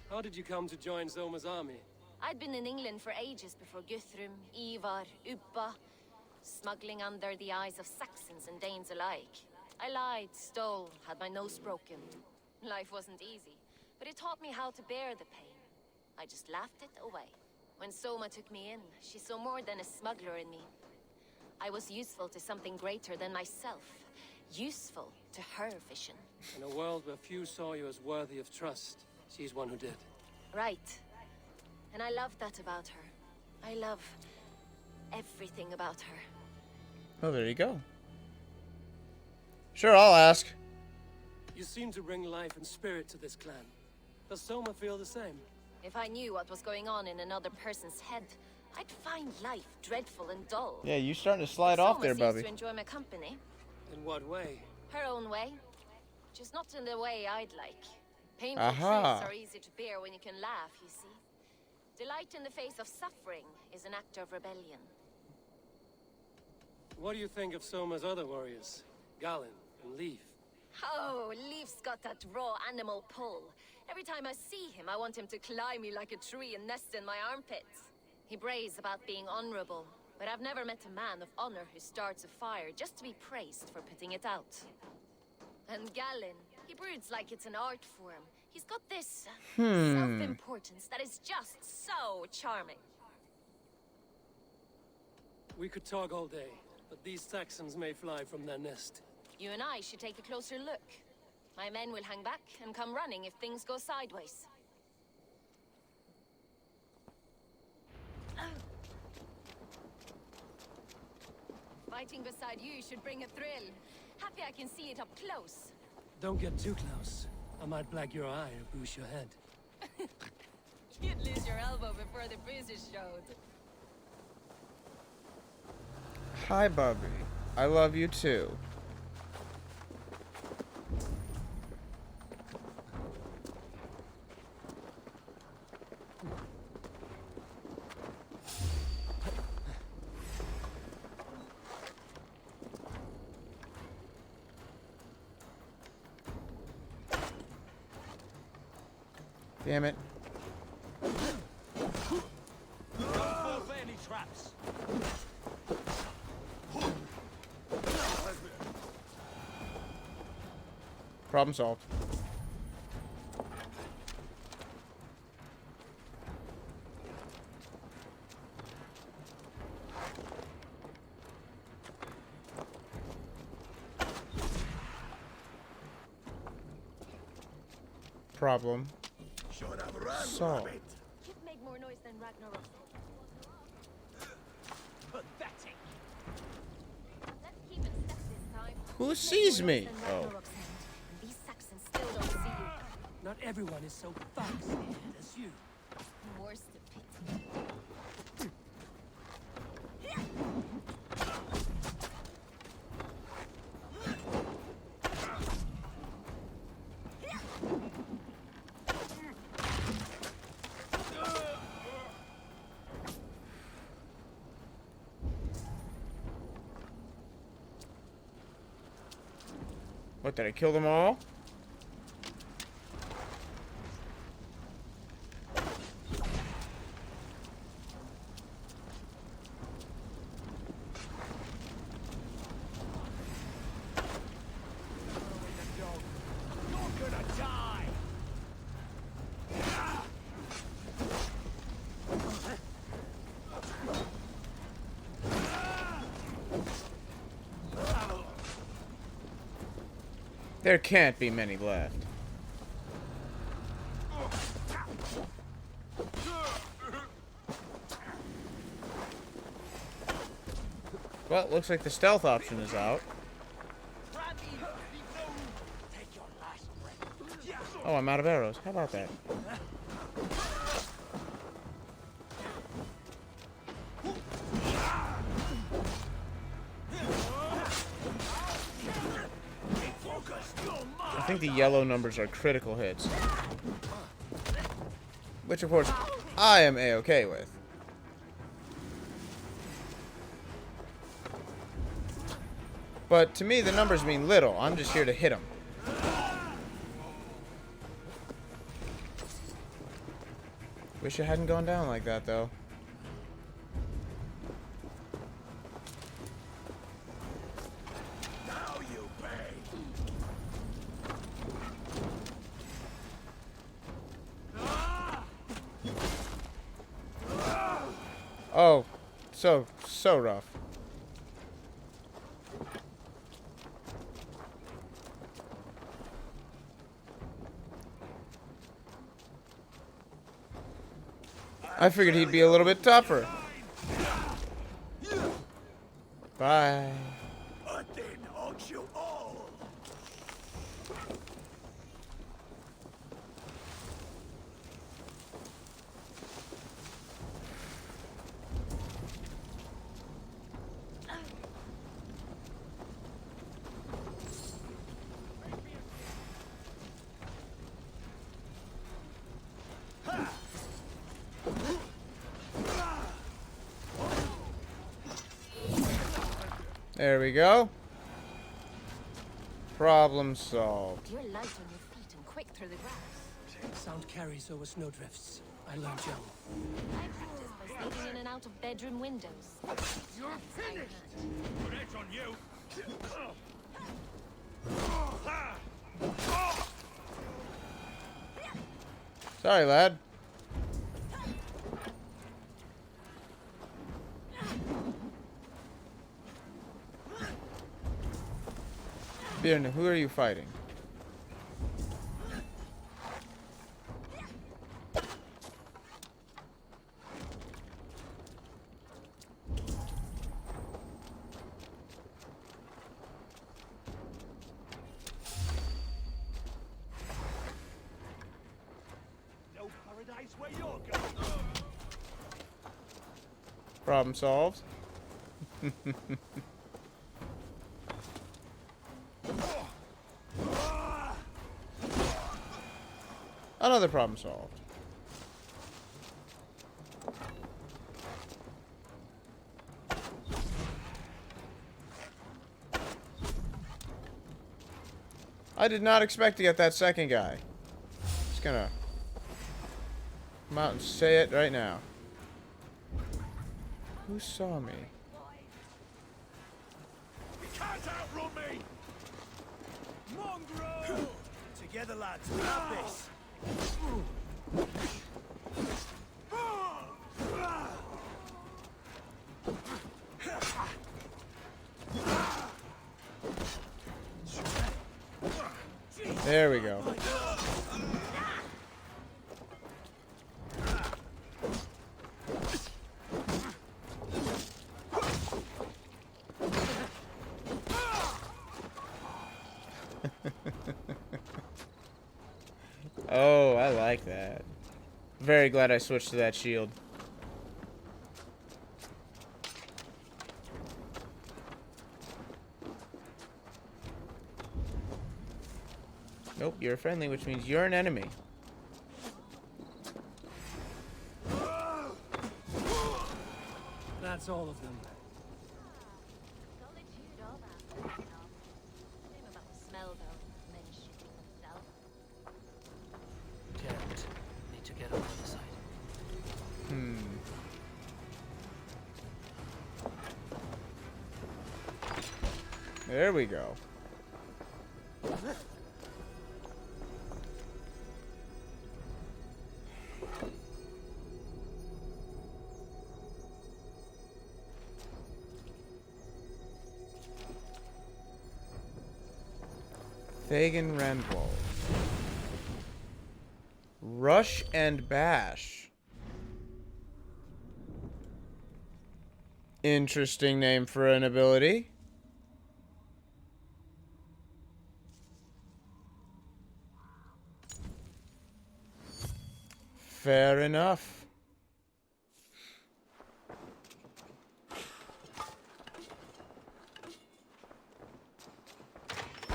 Speaker 3: How did you come to join Zoma's army?
Speaker 7: I'd been in England for ages before Guthrum, Ivar, Ubba, smuggling under the eyes of Saxons and Danes alike. I lied, stole, had my nose broken. Life wasn't easy, but it taught me how to bear the pain. I just laughed it away. When Soma took me in, she saw more than a smuggler in me. I was useful to something greater than myself. Useful to her vision.
Speaker 3: In a world where few saw you as worthy of trust, she's one who did.
Speaker 7: Right. And I love that about her. I love everything about her.
Speaker 1: Oh, there you go. Sure, I'll ask.
Speaker 3: You seem to bring life and spirit to this clan. Does Soma feel the same?
Speaker 7: If I knew what was going on in another person's head, I'd find life dreadful and dull.
Speaker 1: Yeah, you starting to slide off there,
Speaker 7: Soma
Speaker 1: Bubby.
Speaker 7: seems to enjoy my company.
Speaker 3: In what way?
Speaker 7: Her own way. Just not in the way I'd like. Painful
Speaker 1: Aha.
Speaker 7: truths are easy to bear when you can laugh, you see. Delight in the face of suffering is an act of rebellion.
Speaker 3: What do you think of Soma's other warriors? Galen and Leaf?
Speaker 7: Oh, Leaf's got that raw animal pull. Every time I see him, I want him to climb me like a tree and nest in my armpits. He brays about being honorable, but I've never met a man of honor who starts a fire just to be praised for putting it out. And Galen, he broods like it's an art form. He's got this self-importance that is just so charming.
Speaker 3: We could talk all day, but these Saxons may fly from their nest.
Speaker 7: You and I should take a closer look. My men will hang back and come running if things go sideways. Fighting beside you should bring a thrill. Happy I can see it up close.
Speaker 3: Don't get too close. I might black your eye or boost your head.
Speaker 7: You'd lose your elbow before the bruises showed.
Speaker 1: Hi, Bubby. I love you too. Damn it.
Speaker 10: Don't fall for any traps.
Speaker 1: Problem solved. Problem solved.
Speaker 7: You'd make more noise than Ragnarok.
Speaker 10: Pathetic.
Speaker 7: Let's keep in step this time.
Speaker 1: Who sees me?
Speaker 7: Than
Speaker 1: Oh.
Speaker 7: Ragnarok's end. And these Saxons still don't see you.
Speaker 3: Not everyone is so fox-headed as you.
Speaker 7: More's the pity.
Speaker 1: What, did I kill them all?
Speaker 10: You're gonna die.
Speaker 1: There can't be many left. Well, looks like the stealth option is out. Oh, I'm out of arrows. How about that? I think the yellow numbers are critical hits. Which, of course, I am A-okay with. But to me, the numbers mean little. I'm just here to hit them. Wish it hadn't gone down like that, though.
Speaker 10: Now you pay.
Speaker 1: Oh, so rough. I figured he'd be a little bit tougher. Bye.
Speaker 10: Odin owns you all.
Speaker 1: There we go. Problem solved.
Speaker 7: You're light on your feet and quick through the grass.
Speaker 3: Sound carries over snowdrifts. I learned young.
Speaker 7: I practice by sneaking in and out of bedroom windows. You're finished!
Speaker 10: Put edge on you.
Speaker 1: Sorry, lad. Bjorn, who are you fighting?
Speaker 10: No paradise where you're going.
Speaker 1: Problem solved. Another problem solved. I did not expect to get that second guy. Just gonna come out and say it right now. Who saw me?
Speaker 10: You can't outrun me. Mongrel. Together, lads. We have this.
Speaker 1: There we go. Oh, I like that. Very glad I switched to that shield. Nope, you're friendly, which means you're an enemy.
Speaker 3: That's all of them.
Speaker 7: Solitude all that. Shame about the smell, though. Men shooting themselves.
Speaker 3: Can't. Need to get on the other side.
Speaker 1: There we go. Thagan Randwall. Rush and Bash. Interesting name for an ability. Fair enough.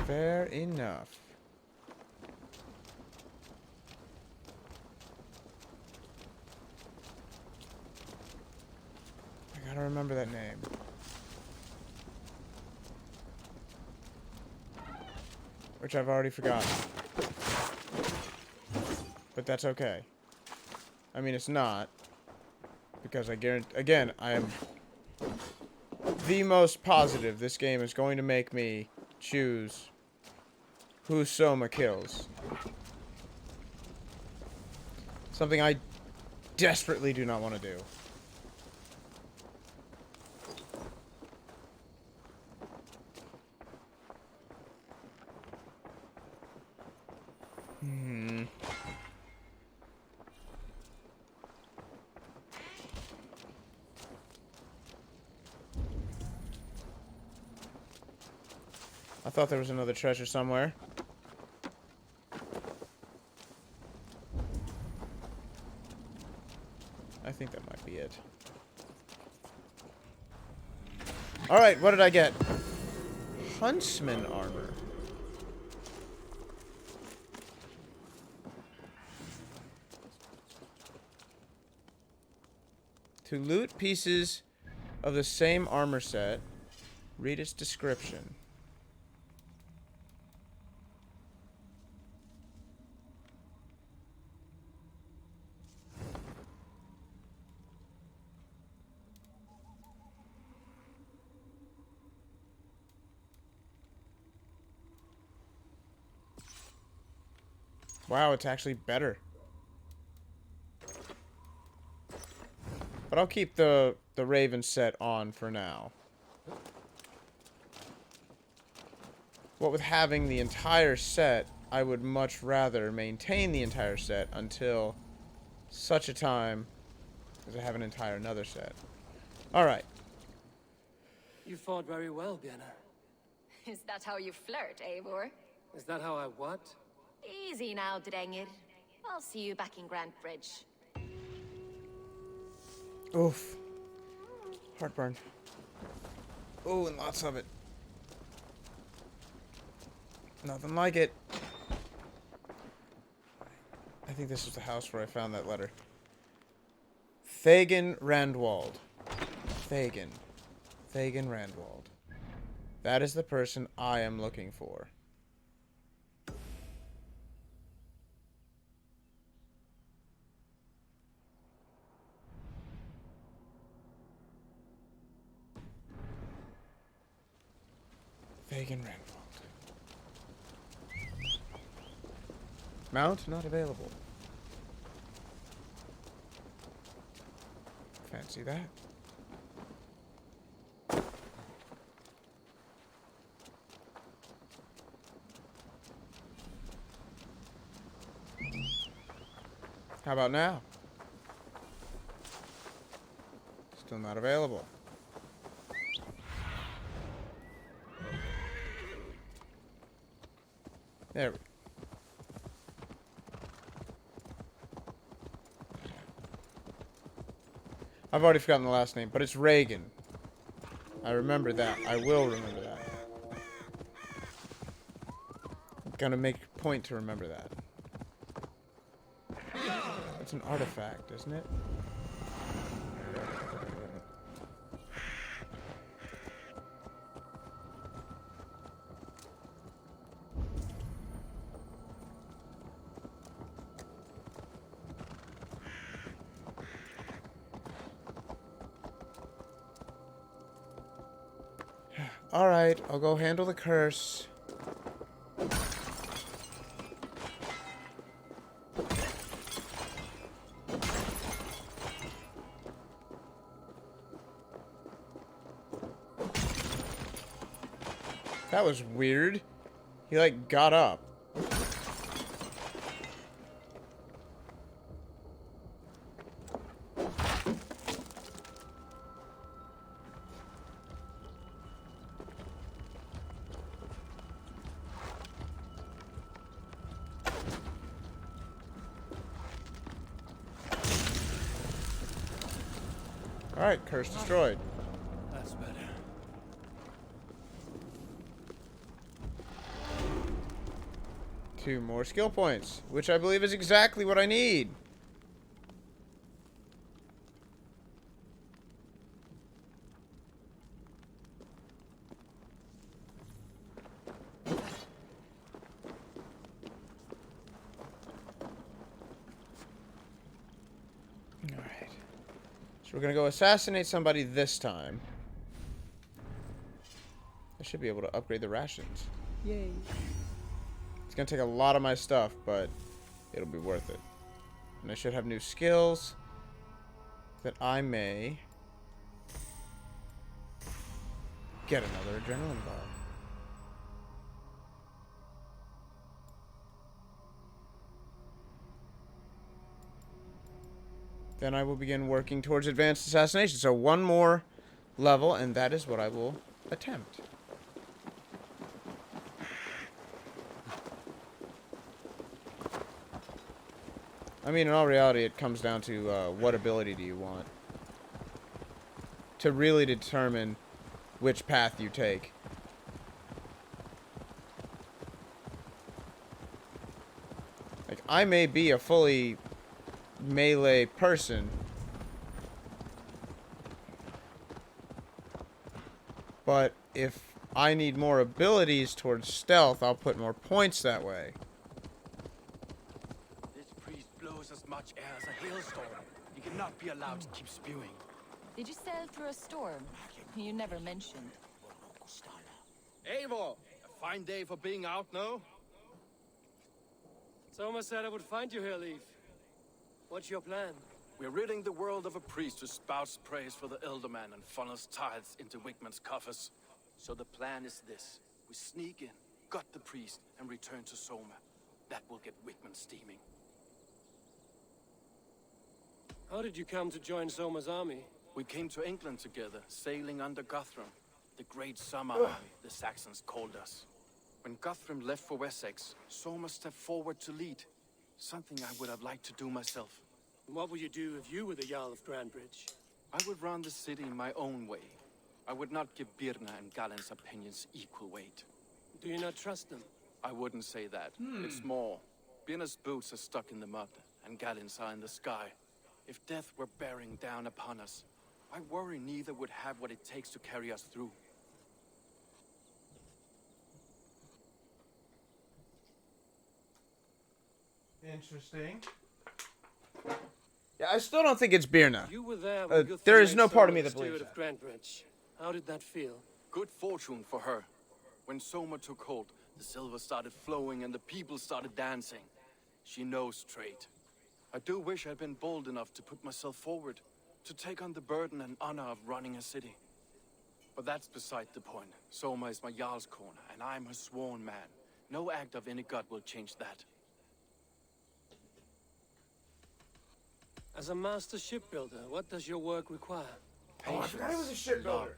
Speaker 1: Fair enough. I gotta remember that name. Which I've already forgotten. But that's okay. I mean, it's not. Because I guarantee, again, I am the most positive this game is going to make me choose who Soma kills. Something I desperately do not want to do. I thought there was another treasure somewhere. I think that might be it. Alright, what did I get? Huntsman armor. To loot pieces of the same armor set, read its description. Wow, it's actually better. But I'll keep the Raven set on for now. What with having the entire set, I would much rather maintain the entire set until such a time as I have an entire another set. Alright.
Speaker 3: You fought very well, Vienna.
Speaker 7: Is that how you flirt, Eivor?
Speaker 3: Is that how I what?
Speaker 7: Easy now, Drengir. I'll see you back in Grant Bridge.
Speaker 1: Oof. Heartburn. Oh, and lots of it. Nothing like it. I think this is the house where I found that letter. Thagan Randwald. Thagan. Thagan Randwald. That is the person I am looking for. Thagan Randwald. Mount not available. Fancy that. How about now? Still not available. There we go. I've already forgotten the last name, but it's Reagan. I remember that. I will remember that. I'm gonna make a point to remember that. It's an artifact, isn't it? Alright, I'll go handle the curse. That was weird. He, like, got up. Alright, curse destroyed.
Speaker 3: That's better.
Speaker 1: 2 more skill points, which I believe is exactly what I need. Alright. So we're gonna go assassinate somebody this time. I should be able to upgrade the rations.
Speaker 3: Yay.
Speaker 1: It's gonna take a lot of my stuff, but it'll be worth it. And I should have new skills that I may get another adrenaline bar. Then I will begin working towards advanced assassination. So 1 more level, and that is what I will attempt. I mean, in all reality, it comes down to what ability do you want to really determine which path you take. Like, I may be a fully melee person, but if I need more abilities towards stealth, I'll put more points that way.
Speaker 6: This priest blows as much air as a hailstorm. He cannot be allowed to keep spewing.
Speaker 7: Did you sail through a storm? You never mentioned.
Speaker 6: Eivor, a fine day for being out, no?
Speaker 3: Soma said I would find you here, Leaf. What's your plan?
Speaker 6: We're ridding the world of a priest who spouts praise for the Elderman and funnels tithes into Wickman's coffers. So the plan is this. We sneak in, gut the priest, and return to Soma. That will get Wickman steaming.
Speaker 3: How did you come to join Soma's army?
Speaker 6: We came to England together, sailing under Guthrum. The Great Summer Army, the Saxons called us. When Guthrum left for Wessex, Soma stepped forward to lead. Something I would have liked to do myself.
Speaker 3: What would you do if you were the Jarl of Grandbridge?
Speaker 6: I would run the city my own way. I would not give Birna and Galen's opinions equal weight.
Speaker 3: Do you not trust them?
Speaker 6: I wouldn't say that. It's more. Birna's boots are stuck in the mud, and Galen's are in the sky. If death were bearing down upon us, I worry neither would have what it takes to carry us through.
Speaker 1: Interesting. Yeah, I still don't think it's Birna.
Speaker 3: You were there when Guthrum
Speaker 1: there is
Speaker 3: made
Speaker 1: no part of
Speaker 3: Soma
Speaker 1: me
Speaker 3: the
Speaker 1: that believes
Speaker 3: steward of Grandbridge. How did that feel?
Speaker 6: Good fortune for her. When Soma took hold, the silver started flowing and the people started dancing. She knows trade. I do wish I'd been bold enough to put myself forward, to take on the burden and honor of running a city. But that's beside the point. Soma is my Jarl's corner, and I'm her sworn man. No act of any god will change that.
Speaker 3: As a master shipbuilder, what does your work require?
Speaker 1: Oh, I forgot he was a shipbuilder.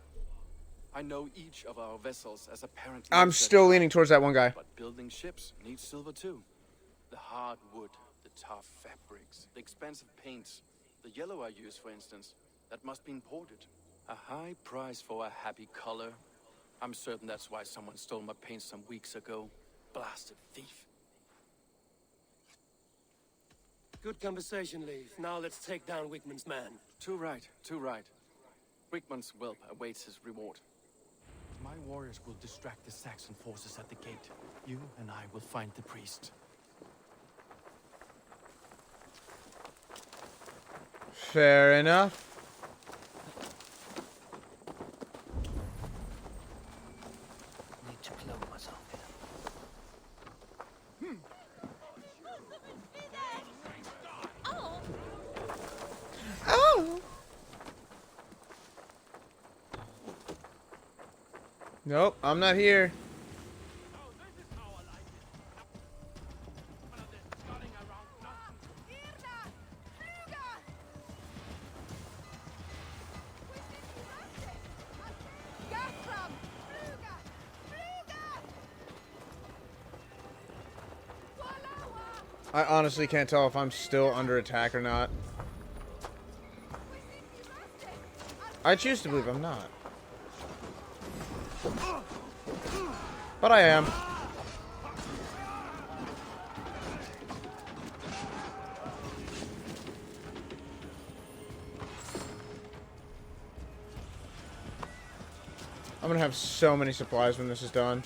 Speaker 6: I know each of our vessels as apparently.
Speaker 1: I'm still leaning towards that one guy.
Speaker 6: But building ships needs silver too. The hard wood, the tough fabrics, the expensive paints. The yellow I use, for instance, that must be imported. A high price for a happy color. I'm certain that's why someone stole my paint some weeks ago. Blasted thief.
Speaker 3: Good conversation, Leaf. Now let's take down Wigman's man.
Speaker 6: Too right, too right. Wigman's whelp awaits his reward. My warriors will distract the Saxon forces at the gate. You and I will find the priest.
Speaker 1: Fair enough.
Speaker 3: Need to clone myself here.
Speaker 1: Oh. Nope, I'm not here. I honestly can't tell if I'm still under attack or not. I choose to believe I'm not. But I am. I'm gonna have so many supplies when this is done.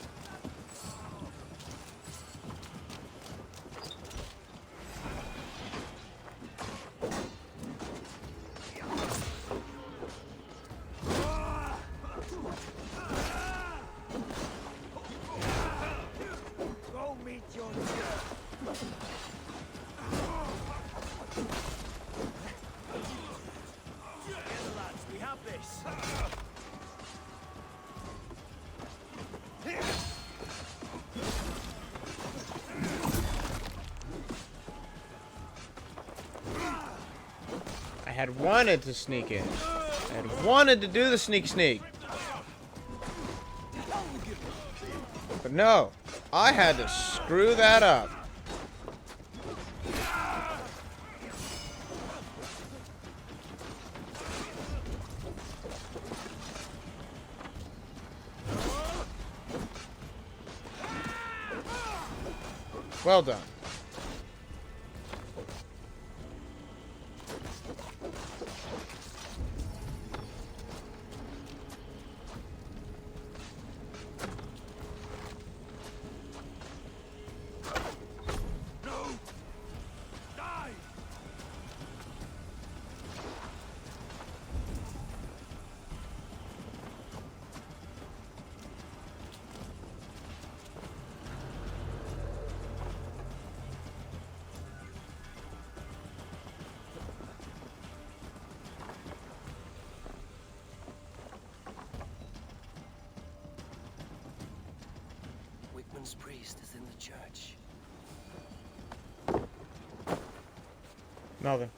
Speaker 10: Go meet your death. Together, lads, we have this.
Speaker 1: I had wanted to sneak in. I had wanted to do the sneak. But no, I had to screw that up. Well done.
Speaker 3: Wigman's priest is in the church.
Speaker 1: Nothing.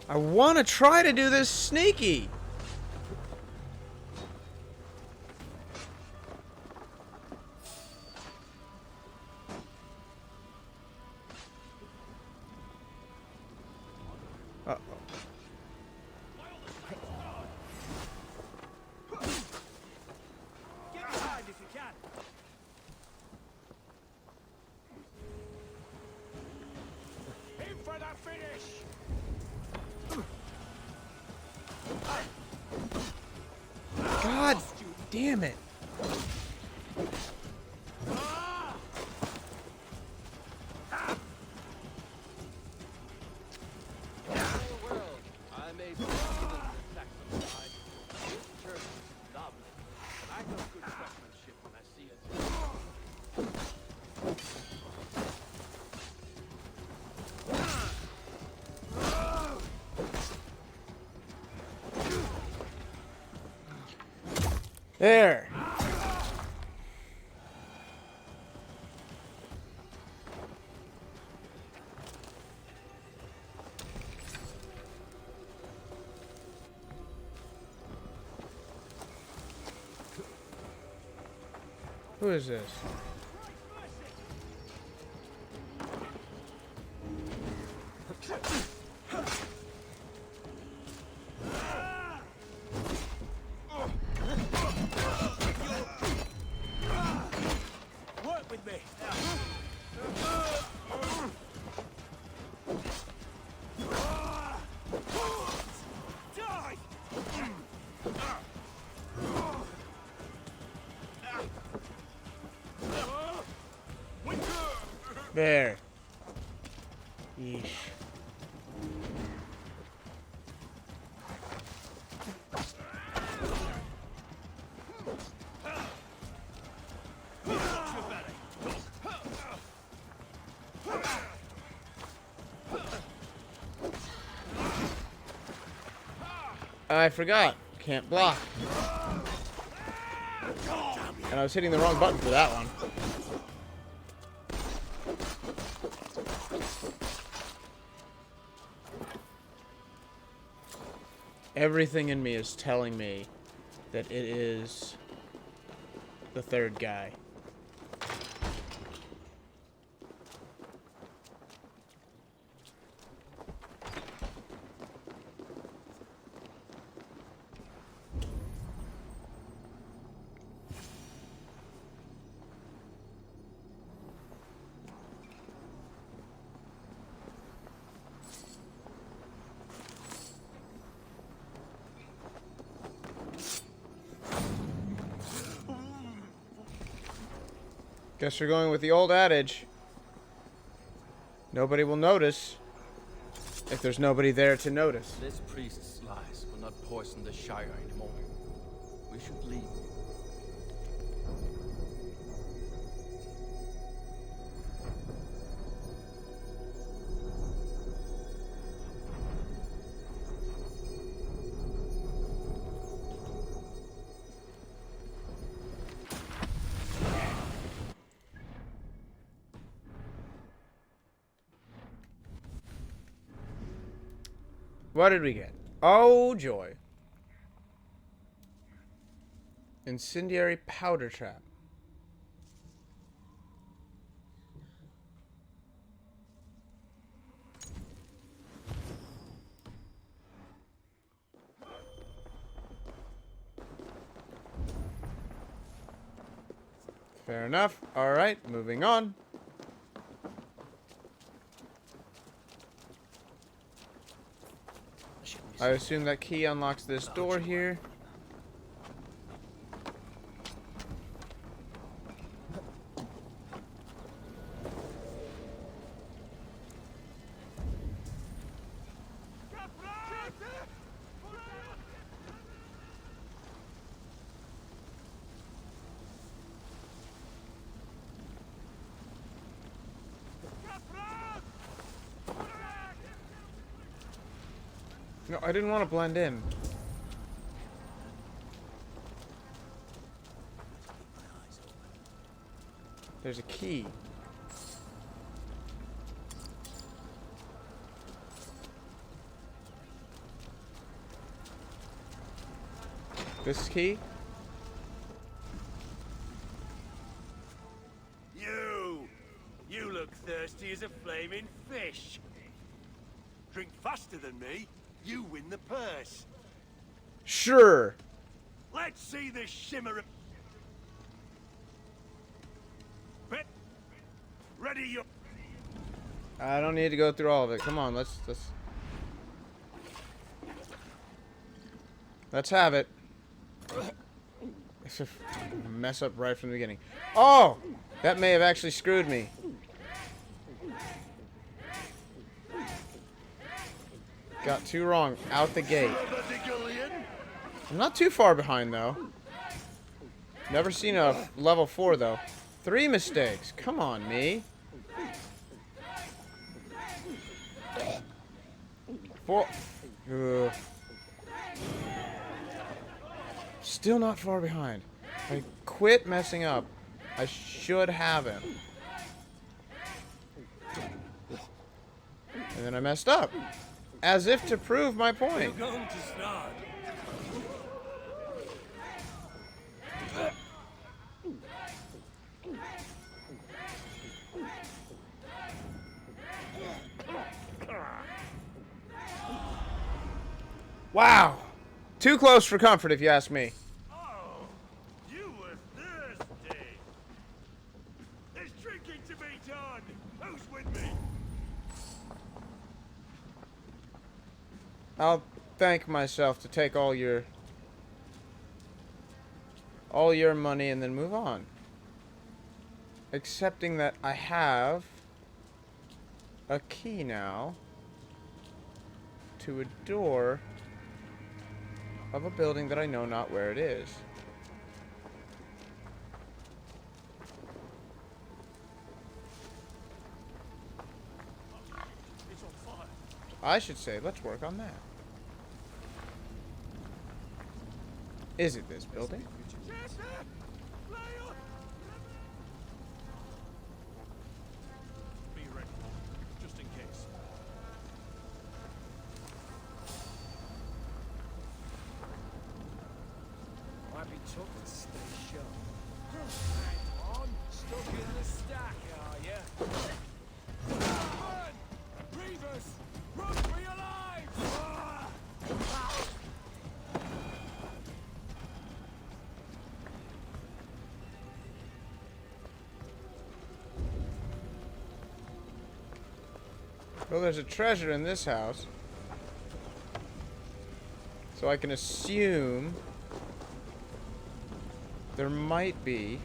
Speaker 1: I want to try to do this sneaky. Uh-oh.
Speaker 10: Get behind if you can. Aim for the finish.
Speaker 1: God damn it.
Speaker 6: I may be on the Saxon side. This church is lovely, but I know good craftsmanship when I see it.
Speaker 1: There. Who is this?
Speaker 10: Work with me. Die!
Speaker 1: There. Yeesh. I forgot. Can't block. And I was hitting the wrong button for that one. Everything in me is telling me that it is the third guy. Guess we're going with the old adage. Nobody will notice if there's nobody there to notice.
Speaker 6: This priest's lies will not poison the Shire anymore. We should leave.
Speaker 1: What did we get? Oh, joy. Incendiary powder trap. Fair enough. Alright, moving on. I assume that key unlocks this door here. No, I didn't want to blend in. There's a key. This key?
Speaker 9: You look thirsty as a flaming fish. Drink faster than me, you win the purse.
Speaker 1: Sure.
Speaker 9: Let's see this shimmer of... Ready your...
Speaker 1: I don't need to go through all of it. Come on, let's have it. Mess up right from the beginning. Oh! That may have actually screwed me. Got two wrong out the gate. I'm not too far behind, though. Never seen a level 4, though. 3 mistakes. Come on, me. 4. Ugh. Still not far behind. I quit messing up. I should have him. And then I messed up. As if to prove my point.
Speaker 10: You're going to start.
Speaker 1: Wow. Too close for comfort, if you ask me.
Speaker 10: Oh, you were thirsty. There's drinking to be done. Who's with me?
Speaker 1: I'll thank myself to take all your money and then move on. Accepting that I have a key now to a door of a building that I know not where it is.
Speaker 10: It's on fire.
Speaker 1: I should say, let's work on that. Is it this building?
Speaker 10: Chester! Lay on! Be ready, just in case. Might be tough to stay sharp. Hang on, stuck in the stack, are ya? Run! Reavers! Run for your lives!
Speaker 1: Well, there's a treasure in this house. So I can assume there might be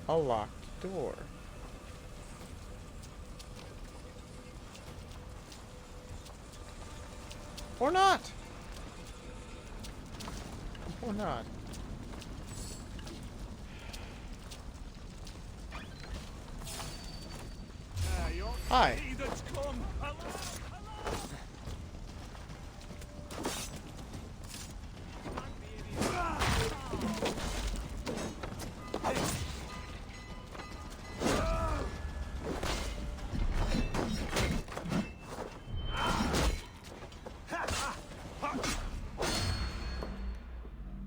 Speaker 1: a locked door. Or not. Or not. Hi.
Speaker 10: Heathens come!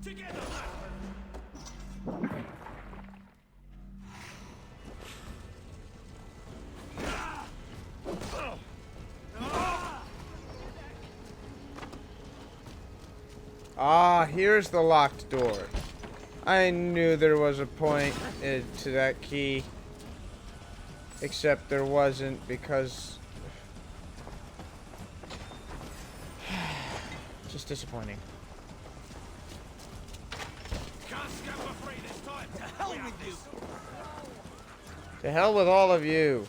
Speaker 10: Together,
Speaker 1: Ah, here's the locked door. I knew there was a point to that key. Except there wasn't because... just disappointing.
Speaker 10: Can't scamper free this time. To hell with you!
Speaker 1: To hell with all of you.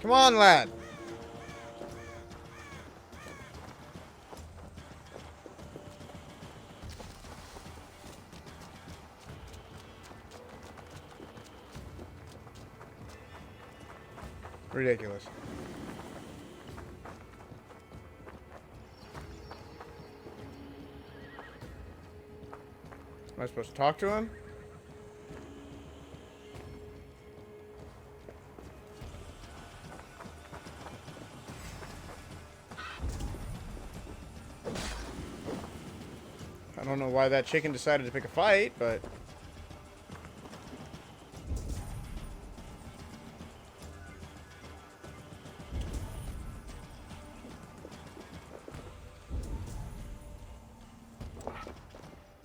Speaker 1: Come on, lad. Ridiculous. Am I supposed to talk to him? I don't know why that chicken decided to pick a fight, but...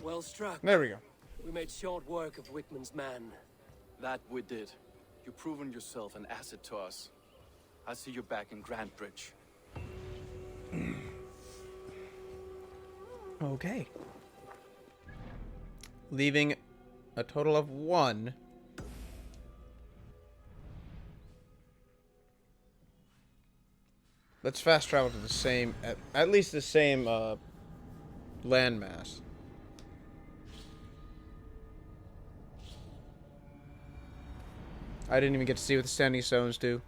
Speaker 3: Well struck.
Speaker 1: there we go.
Speaker 3: We made short work of Wickman's man.
Speaker 6: That we did. You've proven yourself an asset to us. I'll see you back in Grantbridge.
Speaker 1: Okay. Leaving a total of 1. Let's fast travel to the same, at least the same landmass. I didn't even get to see what the standing stones do.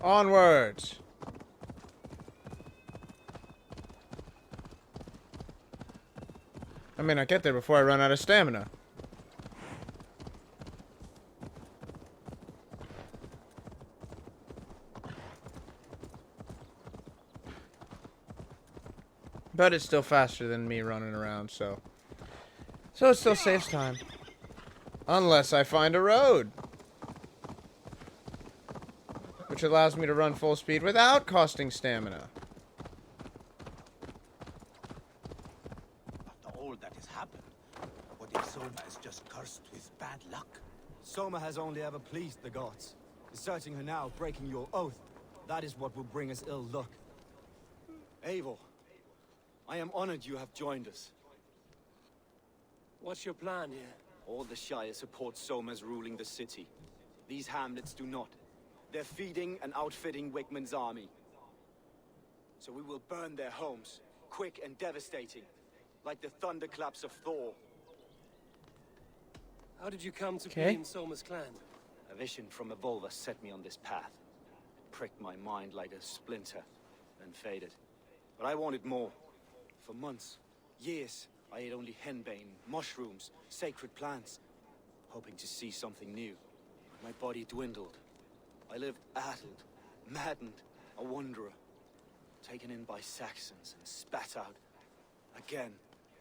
Speaker 1: Onwards. I may not get there before I run out of stamina. But it's still faster than me running around, so it still saves time. Unless I find a road. Which allows me to run full speed without costing stamina.
Speaker 5: After all that has happened, what if Soma is just cursed with bad luck? Soma has only ever pleased the gods. Deserting her now, breaking your oath, that is what will bring us ill luck. Eivor, I am honored you have joined us.
Speaker 3: What's your plan here?
Speaker 5: All the Shire support Soma's ruling the city. These hamlets do not. They're feeding and outfitting Wickman's army. So we will burn their homes, quick and devastating, like the thunderclaps of Thor.
Speaker 3: How did you come to be in Soma's clan?
Speaker 5: A vision from Evolva set me on this path. It pricked my mind like a splinter, then faded. But I wanted more. For months, years, I ate only henbane, mushrooms, sacred plants, hoping to see something new. My body dwindled. I lived addled, maddened, a wanderer, taken in by Saxons and spat out, again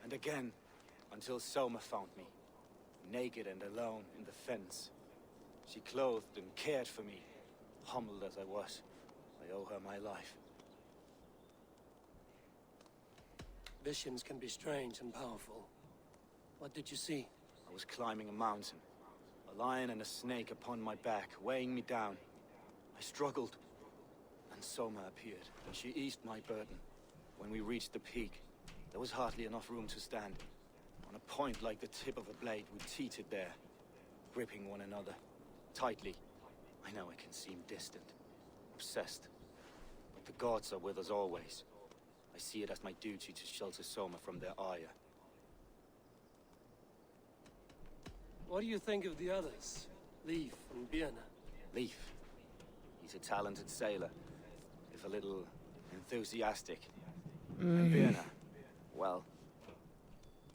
Speaker 5: and again, until Soma found me, naked and alone in the fens. She clothed and cared for me, humbled as I was. I owe her my life.
Speaker 3: Visions can be strange and powerful. What did you see?
Speaker 5: I was climbing a mountain, a lion and a snake upon my back, weighing me down. I struggled, and Soma appeared, and she eased my burden. When we reached the peak, there was hardly enough room to stand. On a point like the tip of a blade, we teetered there, gripping one another, tightly. I know it can seem distant, obsessed, but the gods are with us always. I see it as my duty to shelter Soma from their ire.
Speaker 3: What do you think of the others? Leif and Birna?
Speaker 5: Leif. He's a talented sailor, if a little enthusiastic. And Birna, well,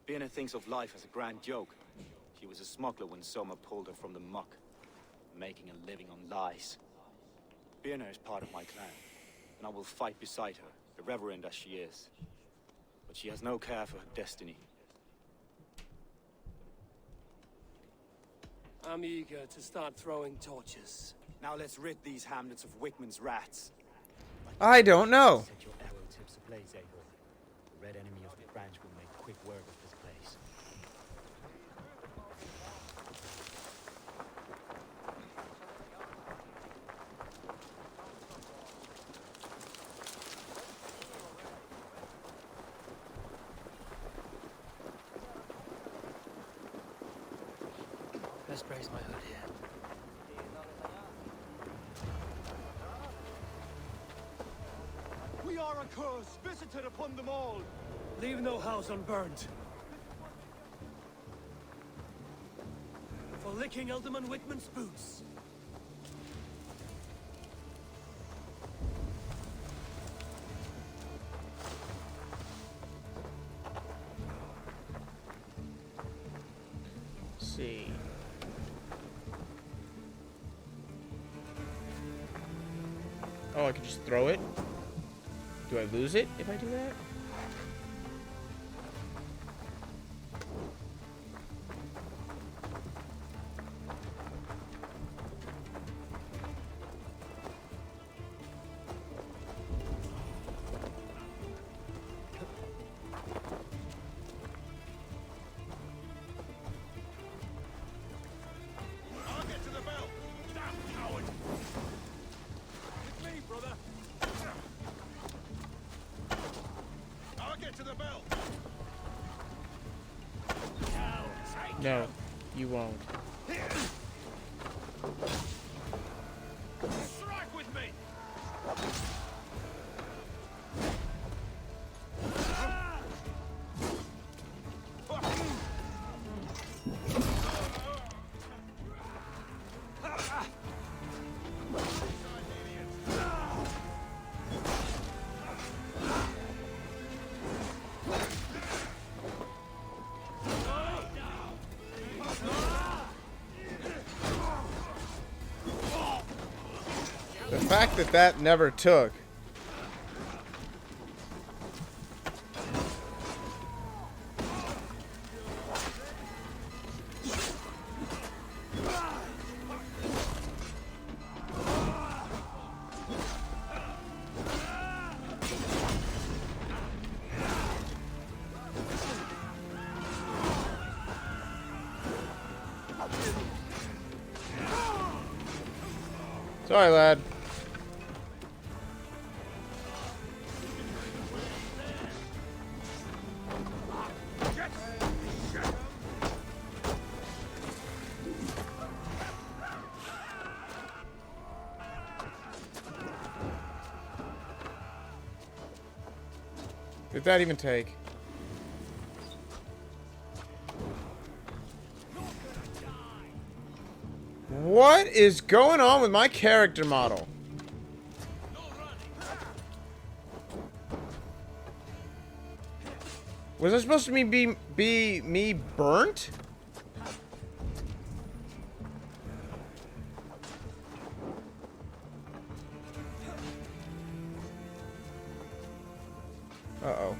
Speaker 5: Birna thinks of life as a grand joke. She was a smuggler when Soma pulled her from the muck, making a living on lies. Birna is part of my clan, and I will fight beside her, irreverent as she is. But she has no care for her destiny.
Speaker 3: I'm eager to start throwing torches.
Speaker 5: Now let's rid these hamlets of Wickman's rats.
Speaker 1: I don't know.
Speaker 15: Set your arrow tips ablaze, Eivor. The red enemy of the branch will make quick work of this place.
Speaker 3: Best brace my hood here.
Speaker 9: We are a curse visited upon them all.
Speaker 3: Leave no house unburned. For licking Alderman Wickman's boots.
Speaker 1: Let's see. Oh, I can just throw it? Do I lose it if I do that?
Speaker 9: I'll get to the bell. Damn coward.
Speaker 8: With me, brother.
Speaker 9: I'll get to the bell.
Speaker 1: No, you won't.
Speaker 9: Strike with me.
Speaker 1: The fact that that never took. Sorry, lad. Did that even take? What is going on with my character model? Was I supposed to be me burnt? Uh-oh.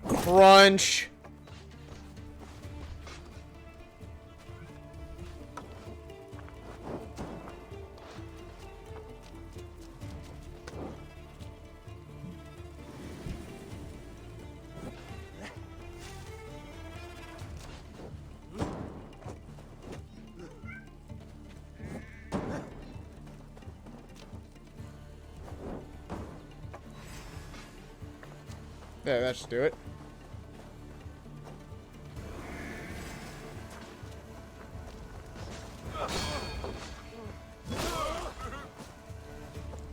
Speaker 1: Crunch. Yeah, that should do it.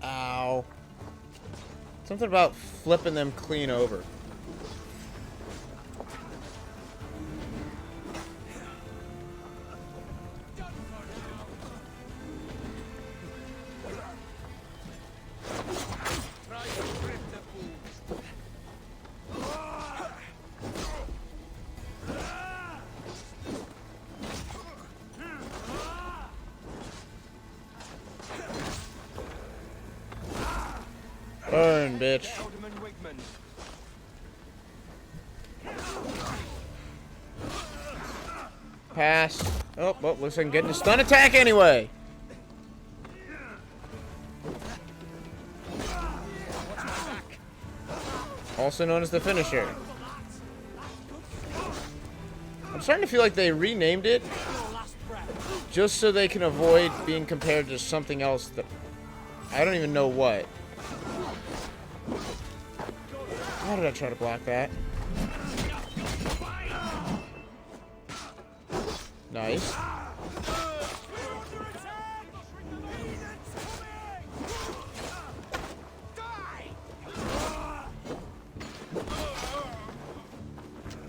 Speaker 1: Ow. Something about flipping them clean over. Burn, bitch. Pass. Oh, well, looks like I'm getting a stun attack anyway. Also known as the finisher. I'm starting to feel like they renamed it just so they can avoid being compared to something else that I don't even know what. How did I try to block that? Nice.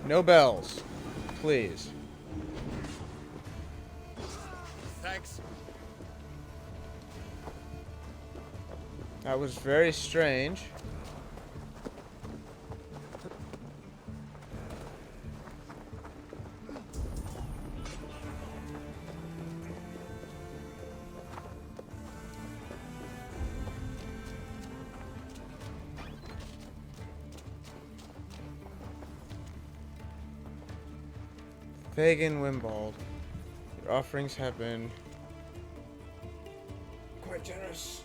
Speaker 1: No bells, please.
Speaker 6: Thanks.
Speaker 1: That was very strange. Pagan Wimbald, your offerings have been quite generous.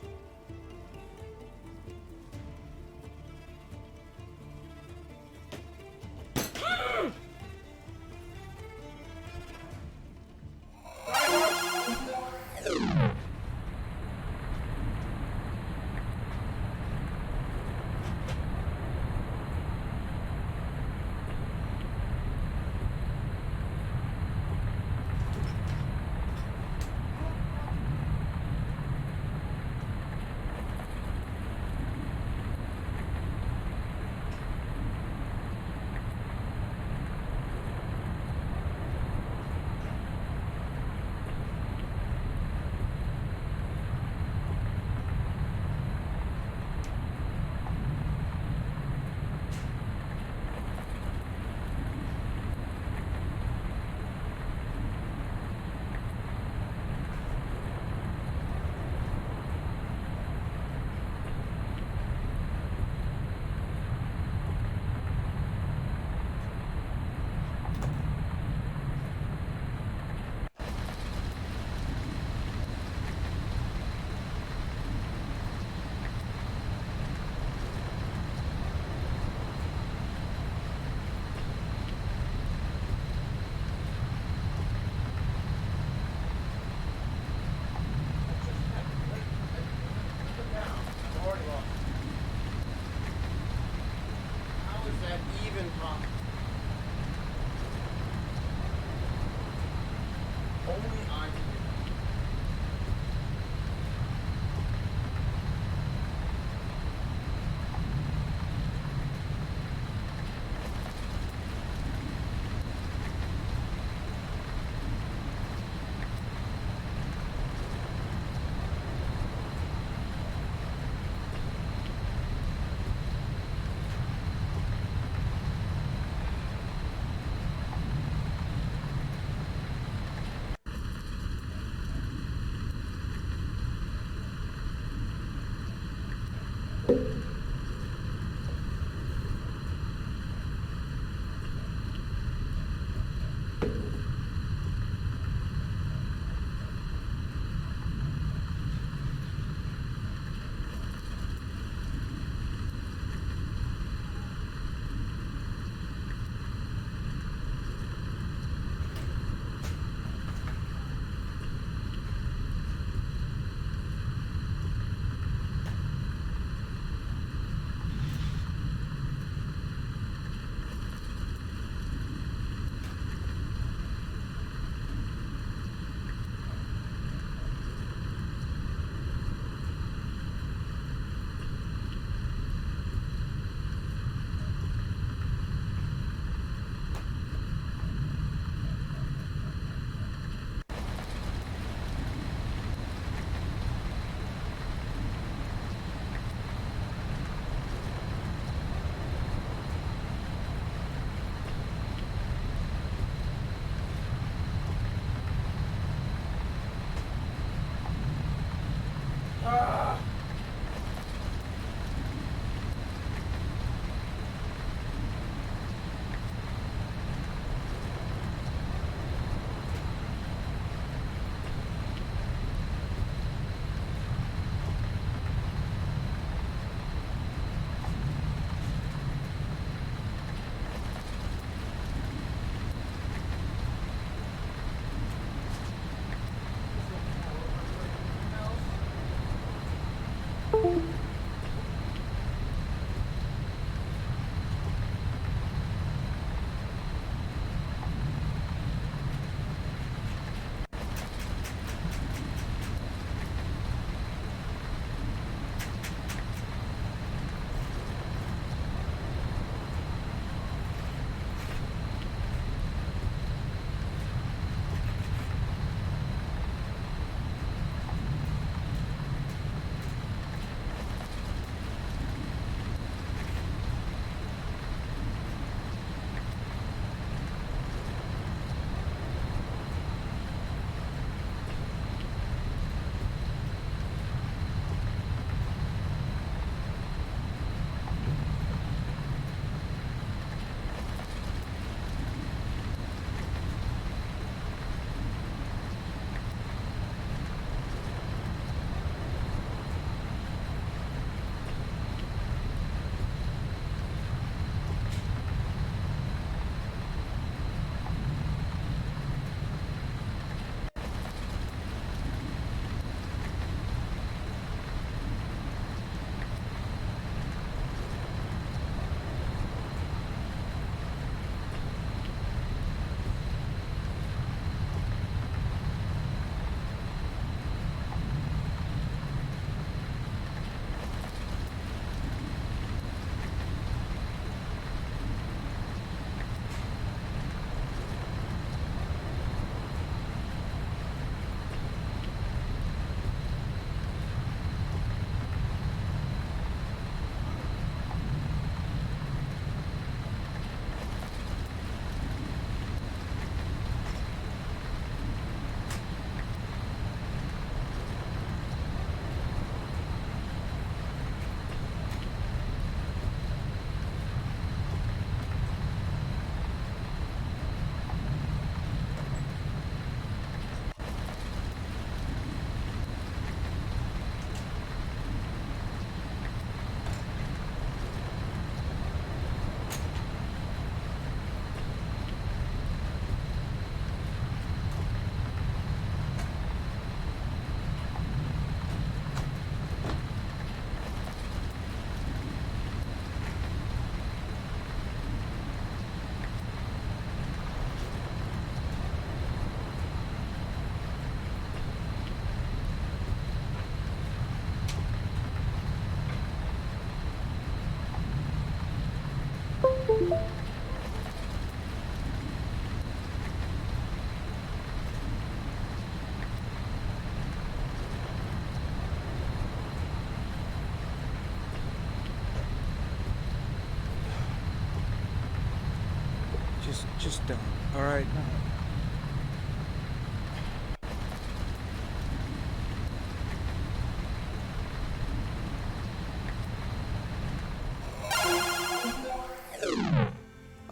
Speaker 1: Just don't. Alright.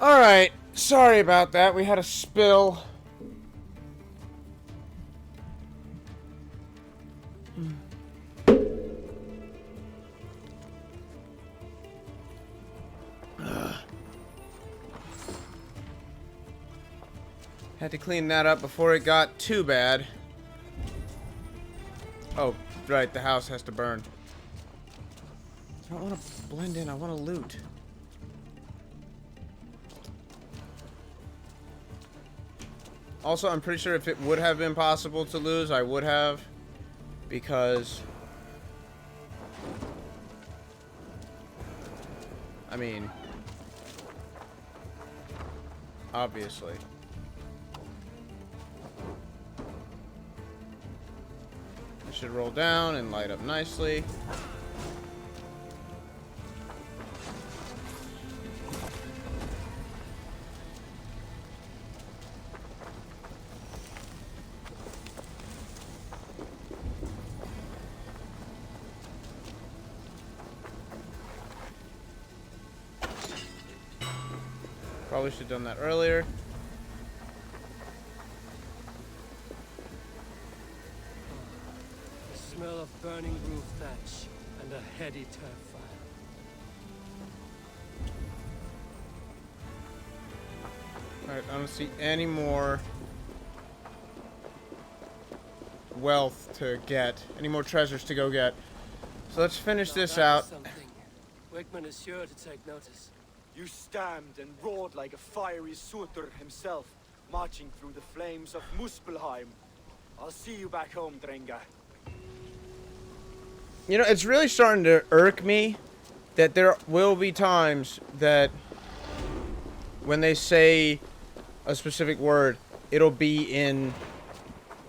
Speaker 1: Alright. Sorry about that. We had a spill. Had to clean that up before it got too bad. Oh, right, the house has to burn. I don't want to blend in, I want to loot. Also, I'm pretty sure if it would have been possible to lose, I would have. Because... I mean... obviously. It should roll down and light up nicely. Probably should have done that earlier.
Speaker 3: The smell of burning roof thatch and a heady turf fire.
Speaker 1: Alright, I don't see any more wealth to get. Any more treasures to go get. So let's finish this out.
Speaker 3: Wickman is sure to take notice.
Speaker 5: You stamped and roared like a fiery Surtur himself, marching through the flames of Muspelheim. I'll see you back home, Drenga.
Speaker 1: You know, it's really starting to irk me that there will be times that when they say a specific word, it'll be in...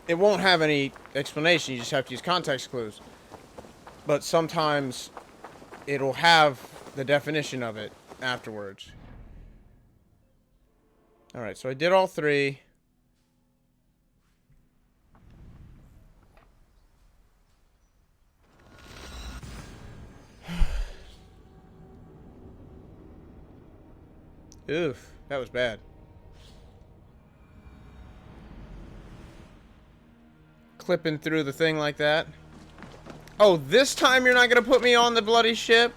Speaker 1: it won't have any explanation, you just have to use context clues. But sometimes it'll have the definition of it afterwards. Alright, so I did all three. Oof, that was bad. Clipping through the thing like that. Oh, this time you're not gonna put me on the bloody ship?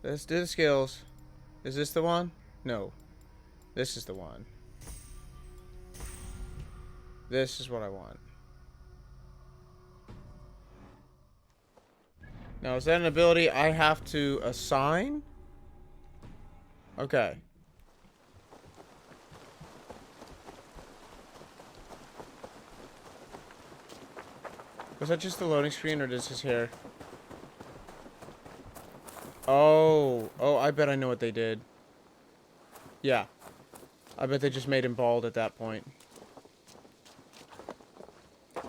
Speaker 1: Let's do the skills. Is this the one? No. This is the one. This is what I want. Now, is that an ability I have to assign? Okay. Was that just the loading screen, or does this here? Oh. Oh, I bet I know what they did. Yeah. I bet they just made him bald at that point.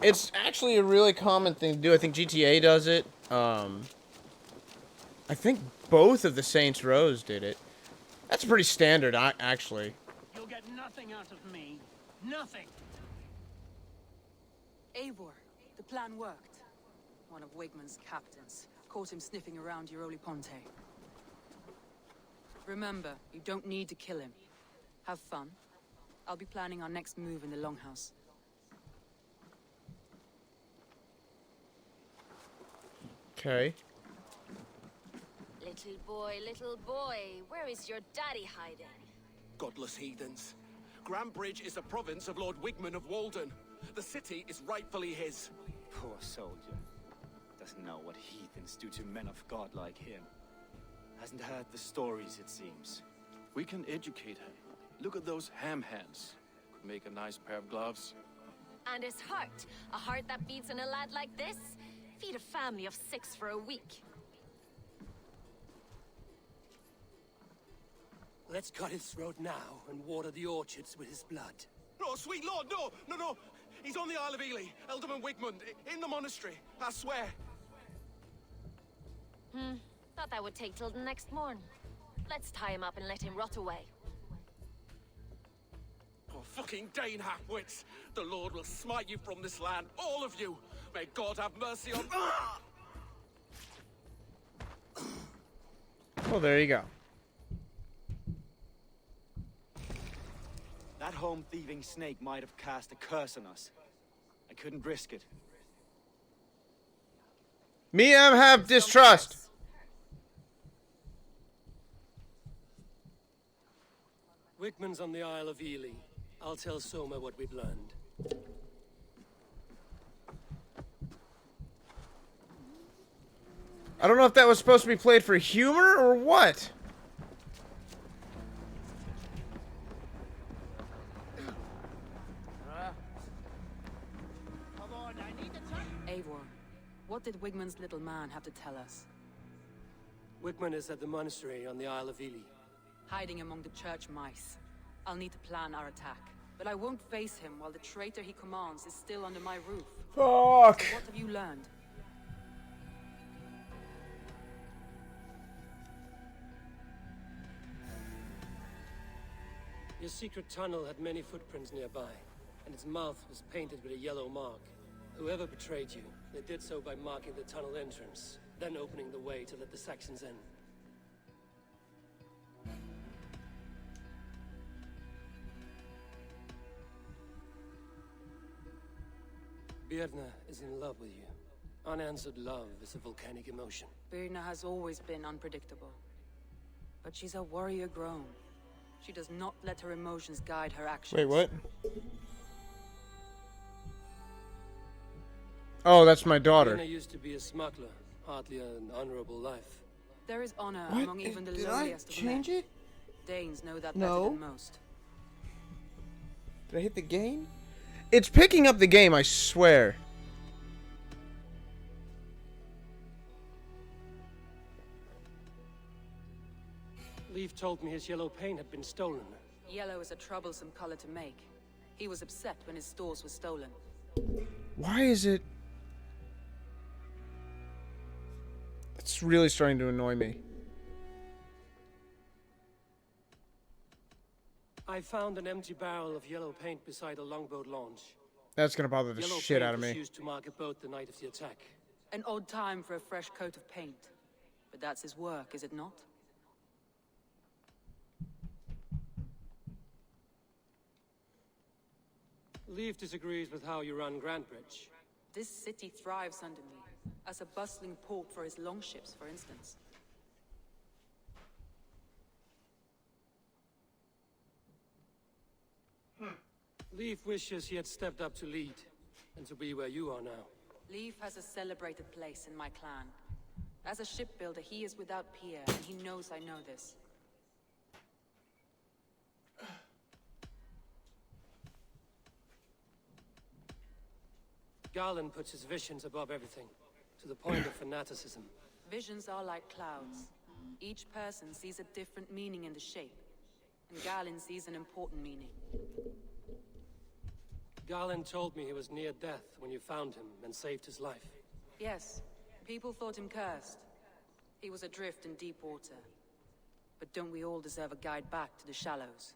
Speaker 1: It's actually a really common thing to do. I think GTA does it. I think both of the Saints Rows did it. That's pretty standard, actually.
Speaker 10: You'll get nothing out of me. Nothing.
Speaker 4: Eivor, the plan worked. One of Wigman's captains caught him sniffing around Euroli Ponte. Remember, you don't need to kill him. Have fun. I'll be planning our next move in the Longhouse.
Speaker 1: Okay.
Speaker 7: Little boy, where is your daddy hiding?
Speaker 8: Godless heathens. Grambridge is a province of Lord Wigman of Walden. The city is rightfully his.
Speaker 5: Poor soldier. Doesn't know what heathens do to men of God like him. Hasn't heard the stories, it seems.
Speaker 6: We can educate him. Look at those ham hands. Could make a nice pair of gloves.
Speaker 7: And his heart. A heart that beats in a lad like this? Feed a family of 6 for a week.
Speaker 3: Let's cut his throat now and water the orchards with his blood.
Speaker 10: No, sweet lord, no! No, no! He's on the Isle of Ely, Ealdorman Wigmund, in the monastery, I swear.
Speaker 7: Thought that would take till the next morn. Let's tie him up and let him rot away.
Speaker 10: Oh, fucking Dane half-wits! The Lord will smite you from this land, all of you! May God have mercy on...
Speaker 1: Well, there you go.
Speaker 5: That home-thieving snake might have cast a curse on us. I couldn't risk it.
Speaker 1: Me have distrust.
Speaker 3: Wigmund's on the Isle of Ely. I'll tell Soma what we've learned.
Speaker 1: I don't know if that was supposed to be played for humor or what.
Speaker 4: Eivor, what did Wigmund's little man have to tell us?
Speaker 3: Wigmund is at the monastery on the Isle of Ely.
Speaker 4: Hiding among the church mice. I'll need to plan our attack. But I won't face him while the traitor he commands is still under my roof.
Speaker 1: Fuck!
Speaker 4: So what have you learned?
Speaker 3: Your secret tunnel had many footprints nearby, and its mouth was painted with a yellow mark. Whoever betrayed you, they did so by marking the tunnel entrance, then opening the way to let the Saxons in. Birna is in love with you. Unanswered love is a volcanic emotion.
Speaker 4: Birna has always been unpredictable. But she's a warrior grown. She does not let her emotions guide her actions.
Speaker 1: Wait, what? Oh, that's my daughter.
Speaker 3: Birna used to be a smuggler, hardly an honorable life.
Speaker 4: There is honor
Speaker 1: What?
Speaker 4: among even the
Speaker 1: Did
Speaker 4: lowliest
Speaker 1: I
Speaker 4: of men.
Speaker 1: change it?
Speaker 4: Danes know that
Speaker 1: No.
Speaker 4: better than most.
Speaker 1: Did I hit the game? It's picking up the game, I swear.
Speaker 3: Leaf told me his yellow paint had been stolen.
Speaker 4: Yellow is a troublesome color to make. He was upset when his stores were stolen.
Speaker 1: Why is it... It's really starting to annoy me.
Speaker 3: I found an empty barrel of yellow paint beside a longboat launch.
Speaker 1: That's gonna bother the
Speaker 3: Yellow
Speaker 1: shit
Speaker 3: paint
Speaker 1: out of
Speaker 3: was
Speaker 1: me.
Speaker 3: used to mark a boat the night of the attack.
Speaker 4: An odd time for a fresh coat of paint. But that's his work, is it not?
Speaker 3: Leaf disagrees with how you run Grantbridge.
Speaker 4: This city thrives under me, as a bustling port for his longships, for instance.
Speaker 3: Leaf wishes he had stepped up to lead, and to be where you are now.
Speaker 4: Leif has a celebrated place in my clan. As a shipbuilder, he is without peer, and he knows I know this.
Speaker 3: Garland puts his visions above everything, to the point of fanaticism.
Speaker 4: Visions are like clouds. Each person sees a different meaning in the shape, and Galen sees an important meaning.
Speaker 3: Garland told me he was near death when you found him and saved his life.
Speaker 4: Yes, people thought him cursed. He was adrift in deep water. But don't we all deserve a guide back to the shallows?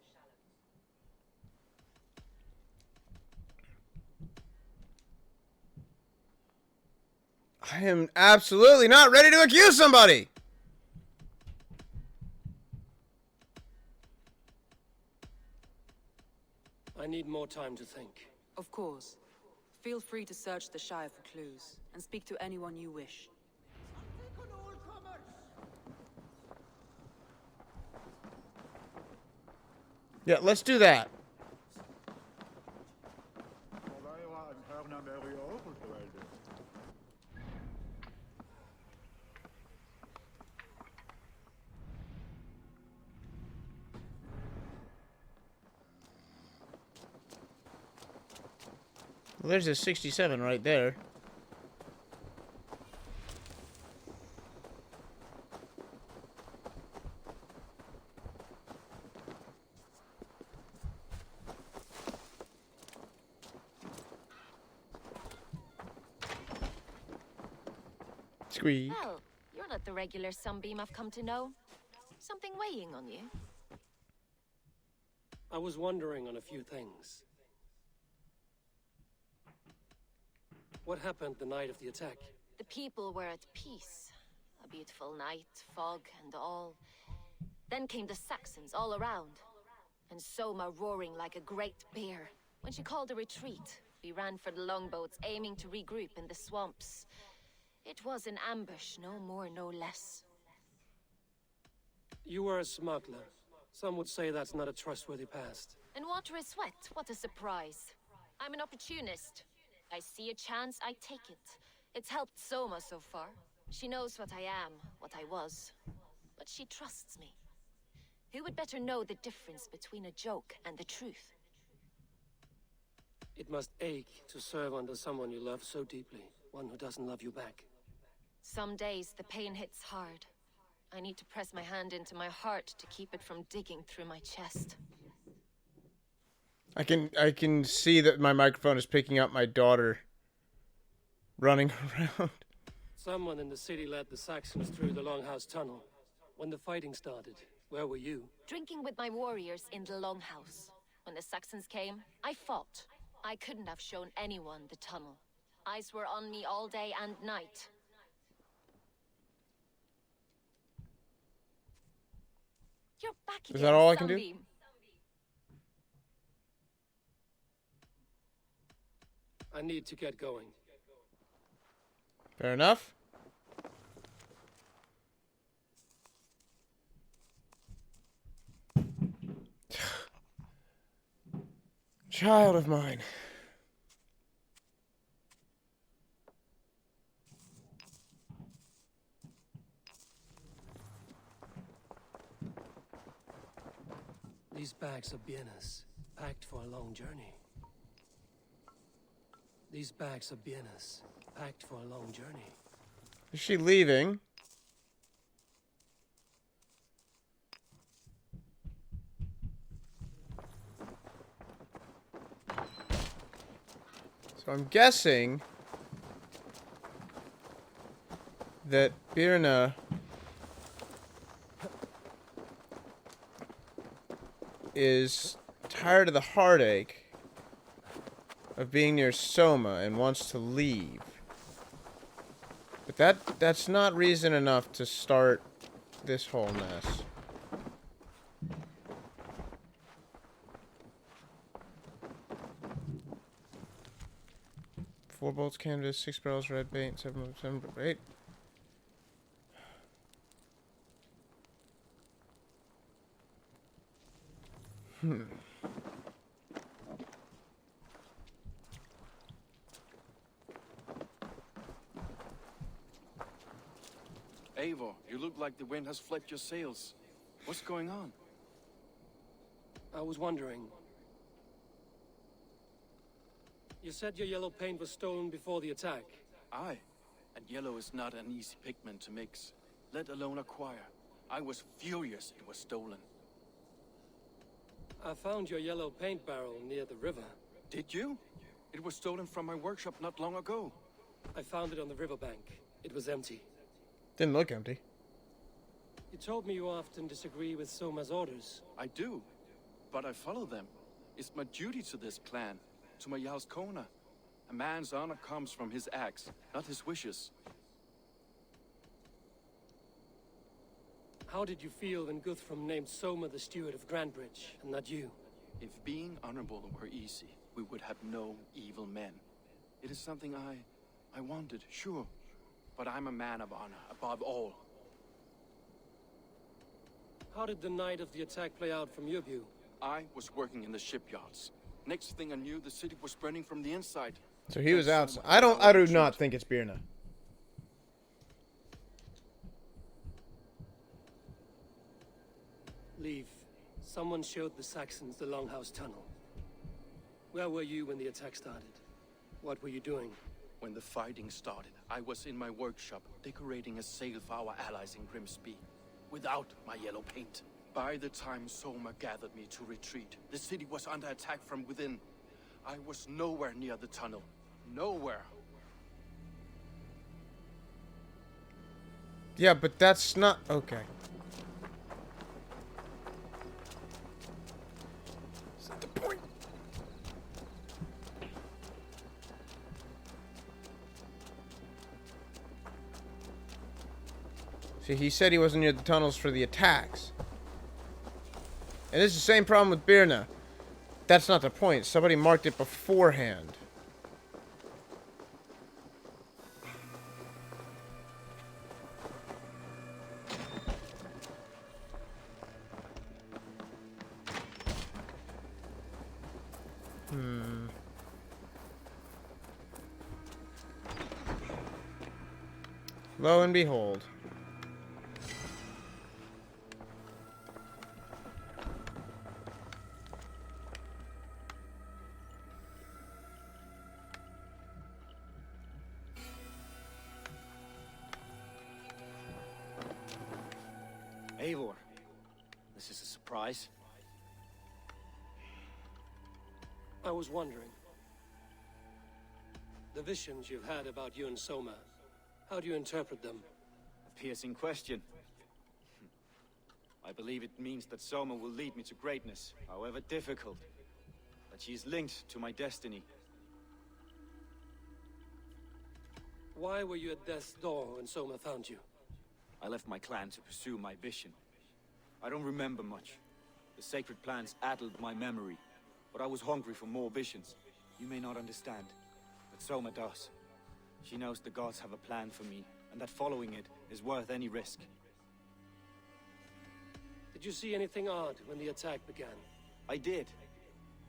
Speaker 1: I am absolutely not ready to accuse somebody!
Speaker 3: I need more time to think.
Speaker 4: Of course. Feel free to search the Shire for clues, and speak to anyone you wish.
Speaker 1: Yeah, let's do that. Well, there's a 67 right there. Squeak.
Speaker 7: Well, you're not the regular sunbeam I've come to know. Something weighing on you.
Speaker 3: I was wondering on a few things. What happened the night of the attack?
Speaker 7: The people were at peace. A beautiful night, fog and all. Then came the Saxons all around. And Soma roaring like a great bear. When she called a retreat, we ran for the longboats, aiming to regroup in the swamps. It was an ambush, no more, no less.
Speaker 3: You were a smuggler. Some would say that's not a trustworthy past.
Speaker 7: And water is wet, what a surprise. I'm an opportunist. I see a chance, I take it. It's helped Soma so far. She knows what I am, what I was. But she trusts me. Who would better know the difference between a joke and the truth?
Speaker 3: It must ache to serve under someone you love so deeply, one who doesn't love you back.
Speaker 7: Some days the pain hits hard. I need to press my hand into my heart to keep it from digging through my chest.
Speaker 1: I can see that my microphone is picking up my daughter running around.
Speaker 3: Someone in the city led the Saxons through the Longhouse Tunnel. When the fighting started, where were you?
Speaker 7: Drinking with my warriors in the Longhouse. When the Saxons came, I fought. I couldn't have shown anyone the tunnel. Eyes were on me all day and night. You're back again,
Speaker 1: Is that all I can do?
Speaker 7: Sunbeam.
Speaker 3: I need to get going.
Speaker 1: Fair enough. Child of mine.
Speaker 3: These bags are bienes, packed for a long journey. These bags are bienes, packed for a long journey.
Speaker 1: Is she leaving? So I'm guessing that Birna is tired of the heartache of being near Soma and wants to leave. But that's not reason enough to start this whole mess. Four bolts, canvas, 6 barrels, red paint, 7, 8.
Speaker 6: Eivor, you look like the wind has flipped your sails. What's going on?
Speaker 3: I was wondering. You said your yellow paint was stolen before the attack.
Speaker 6: Aye, and yellow is not an easy pigment to mix, let alone acquire. I was furious it was stolen.
Speaker 3: I found your yellow paint barrel near the river.
Speaker 6: Did you? It was stolen from my workshop not long ago.
Speaker 3: I found it on the riverbank. It was empty.
Speaker 1: Didn't look empty.
Speaker 3: You told me you often disagree with Soma's orders.
Speaker 6: I do, but I follow them. It's my duty to this clan, to my Jarl's Kona. A man's honor comes from his acts, not his wishes.
Speaker 3: How did you feel when Guthrum named Soma the steward of Grandbridge, and not you?
Speaker 6: If being honorable were easy, we would have no evil men. It is something I wanted, sure. But I'm a man of honor, above all.
Speaker 3: How did the night of the attack play out from your view?
Speaker 6: I was working in the shipyards. Next thing I knew, the city was burning from the inside.
Speaker 1: So he was outside. I do not think it's Birna.
Speaker 3: Leave. Someone showed the Saxons the Longhouse Tunnel. Where were you when the attack started? What were you doing?
Speaker 6: When the fighting started, I was in my workshop, decorating a sail for our allies in Grimsby, without my yellow paint. By the time Soma gathered me to retreat, the city was under attack from within. I was nowhere near the tunnel. Nowhere.
Speaker 1: Yeah, but that's not... Okay. That's not the point. See, he said he wasn't near the tunnels for the attacks. And this is the same problem with Birna. That's not the point. Somebody marked it beforehand. Lo and behold.
Speaker 5: Eivor, this is a surprise.
Speaker 3: I was wondering. The visions you've had about you and Soma, how do you interpret them?
Speaker 5: A piercing question. I believe it means that Soma will lead me to greatness, however difficult. That she is linked to my destiny.
Speaker 3: Why were you at death's door when Soma found you?
Speaker 5: I left my clan to pursue my vision. I don't remember much. The sacred plans addled my memory, but I was hungry for more visions. You may not understand, but Soma does. She knows the gods have a plan for me, and that following it is worth any risk.
Speaker 3: Did you see anything odd when the attack began?
Speaker 5: I did.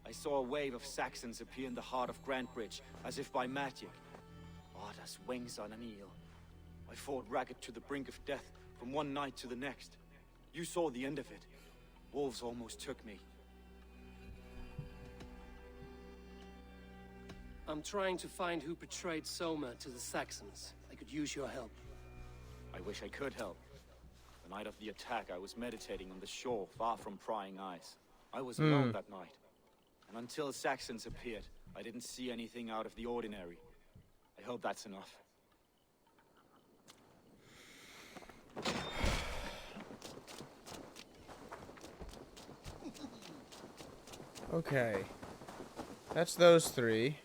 Speaker 5: I saw a wave of Saxons appear in the heart of Grantbridge, as if by magic. Odd as wings on an eel. I fought ragged to the brink of death from one night to the next. You saw the end of it. Wolves almost took me.
Speaker 3: I'm trying to find who betrayed Soma to the Saxons. I could use your help.
Speaker 5: I wish I could help. The night of the attack, I was meditating on the shore, far from prying eyes. I was alone that night. And until Saxons appeared, I didn't see anything out of the ordinary. I hope that's enough.
Speaker 1: Okay. That's those three.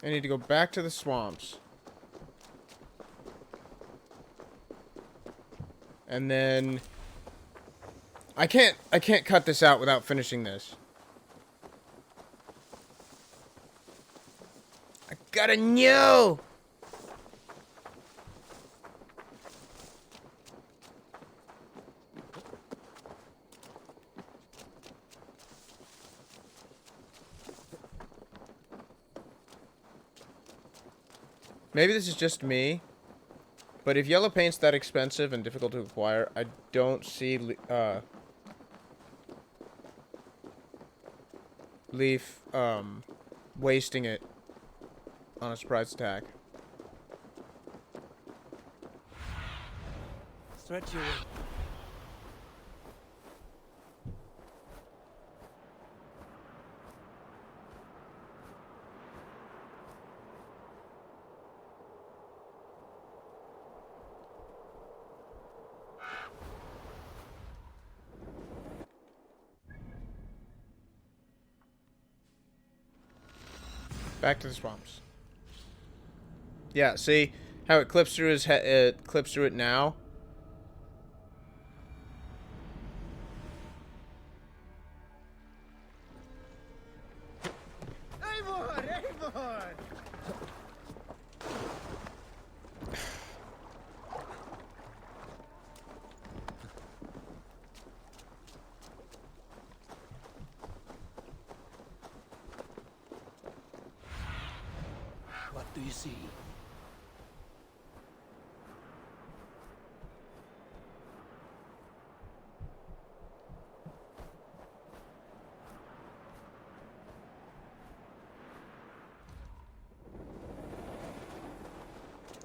Speaker 1: I need to go back to the swamps. And then I can't cut this out without finishing this. I gotta know. Maybe this is just me, but if yellow paint's that expensive and difficult to acquire, I don't see Leaf wasting it on a surprise attack.
Speaker 3: Stretch your wing.
Speaker 1: Back to the swamps. Yeah, see how it clips through his head? It clips through it now.
Speaker 13: Eivor! Eivor!
Speaker 3: What do you see?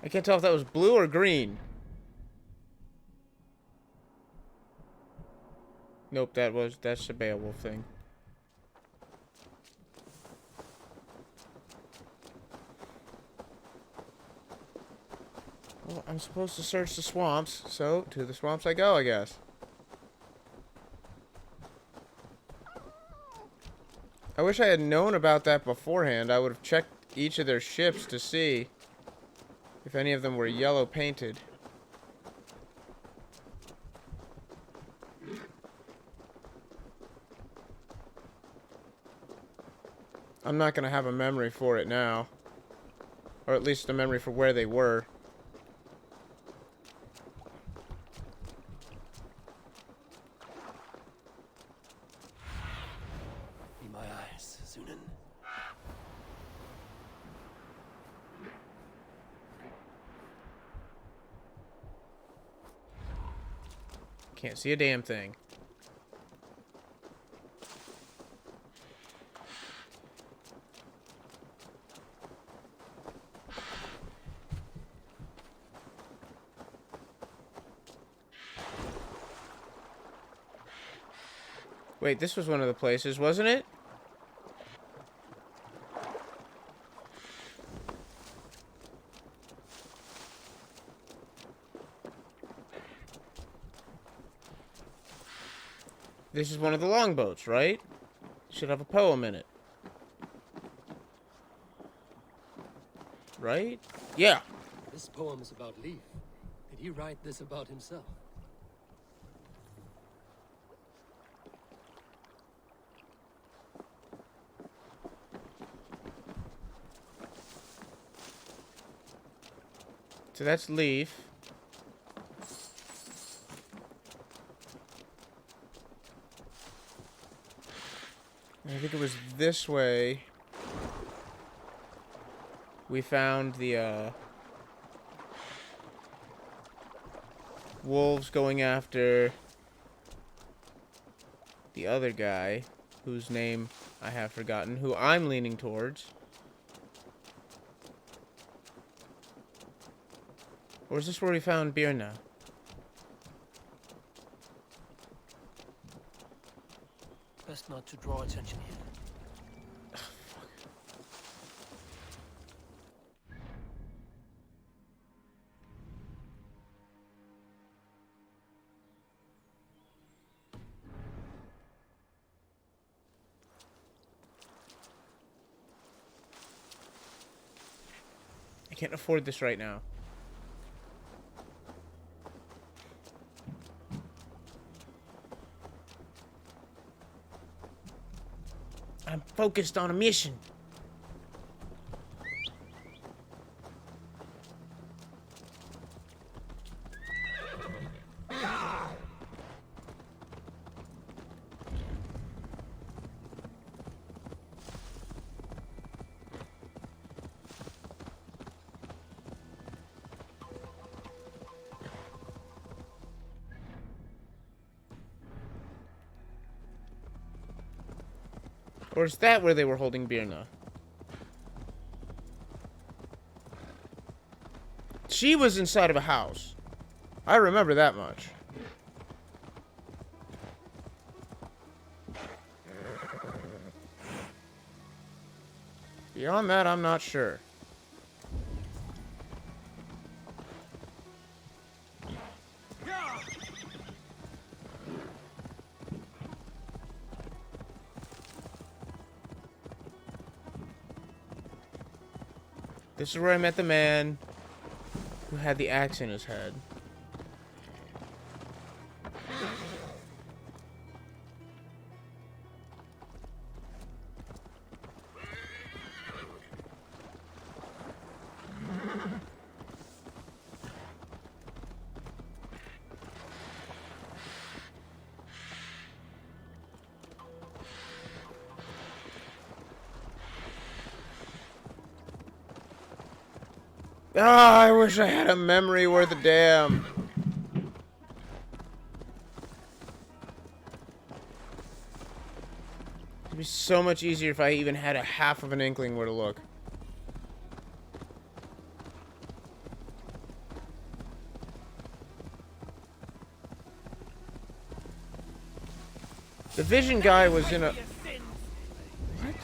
Speaker 1: I can't tell if that was blue or green. Nope, that's the Beowulf thing. Well, I'm supposed to search the swamps, so to the swamps I go, I guess. I wish I had known about that beforehand. I would have checked each of their ships to see if any of them were yellow painted. I'm not going to have a memory for it now. Or at least a memory for where they were.
Speaker 3: Be my eyes, Sunan.
Speaker 1: Can't see a damn thing. Wait, this was one of the places, wasn't it? This is one of the longboats, right? Should have a poem in it. Right? Yeah.
Speaker 3: This poem is about Leif. Did he write this about himself?
Speaker 1: So that's Leif. I think it was this way we found the wolves going after the other guy, whose name I have forgotten, who I'm leaning towards. Or is this where we found Birna?
Speaker 3: Best not to draw attention here.
Speaker 1: I can't afford this right now. I'm focused on a mission. Or is that where they were holding Birna? She was inside of a house. I remember that much. Beyond that, I'm not sure. This is where I met the man who had the axe in his head. Ah, I wish I had a memory worth a damn. It'd be so much easier if I even had a half of an inkling where to look. The vision guy was in a... What?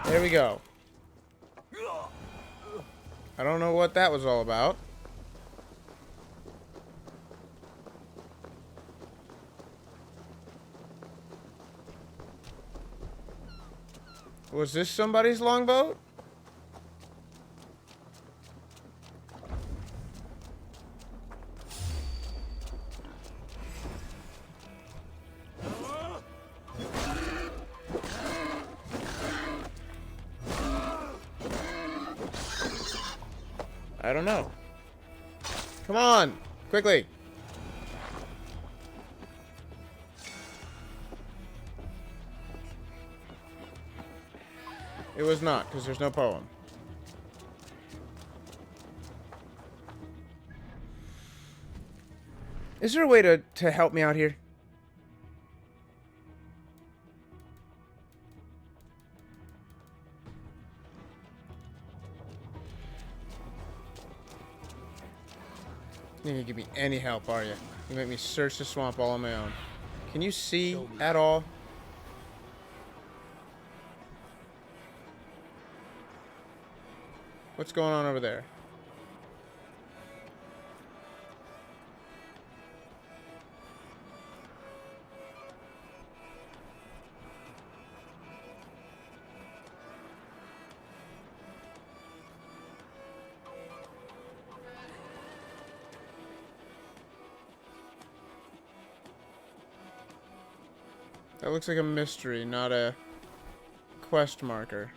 Speaker 1: There we go. I don't know what that was all about. Was this somebody's longboat? I don't know. Come on, quickly. It was not, because there's no poem. Is there a way to help me out here? You ain't gonna give me any help, are you? You make me search the swamp all on my own. Can you see at all? What's going on over there? That looks like a mystery, not a quest marker.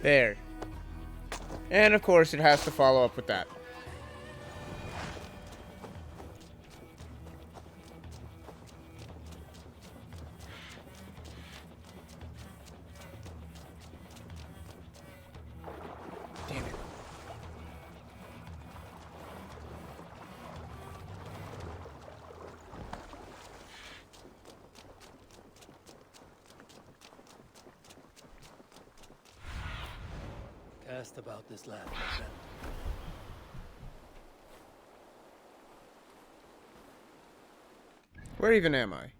Speaker 1: There. And of course it has to follow up with that. Damn it.
Speaker 3: Cast about this land, my friend.
Speaker 1: Where even am I?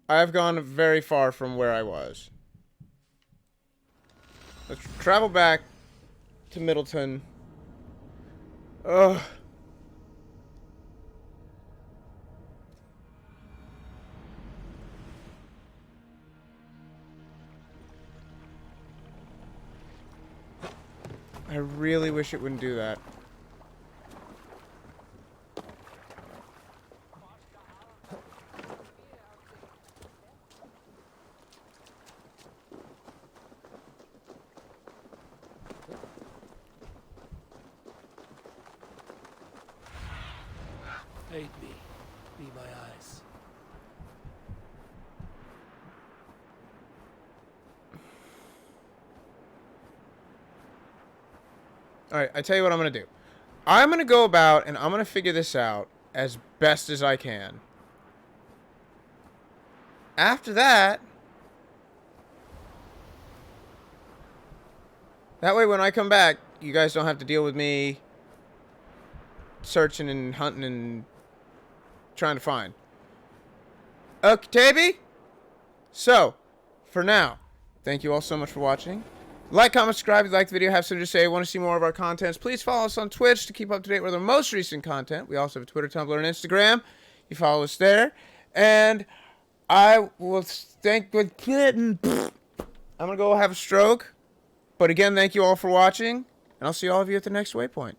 Speaker 1: I've gone very far from where I was. Let's travel back to Middleton. Ugh. I really wish it wouldn't do that.
Speaker 3: Aid me. Be my eyes.
Speaker 1: Alright, I tell you what I'm going to do. I'm going to go about and I'm going to figure this out as best as I can. After that... That way when I come back, you guys don't have to deal with me searching and hunting and trying to find. Okay, Tabby? So, for now, thank you all so much for watching. Like, comment, subscribe if you like the video, have something to say, want to see more of our contents. Please follow us on Twitch to keep up to date with our most recent content. We also have a Twitter, Tumblr, and Instagram. You follow us there. And I will thank... I'm going to go have a stroke. But again, thank you all for watching. And I'll see all of you at the next waypoint.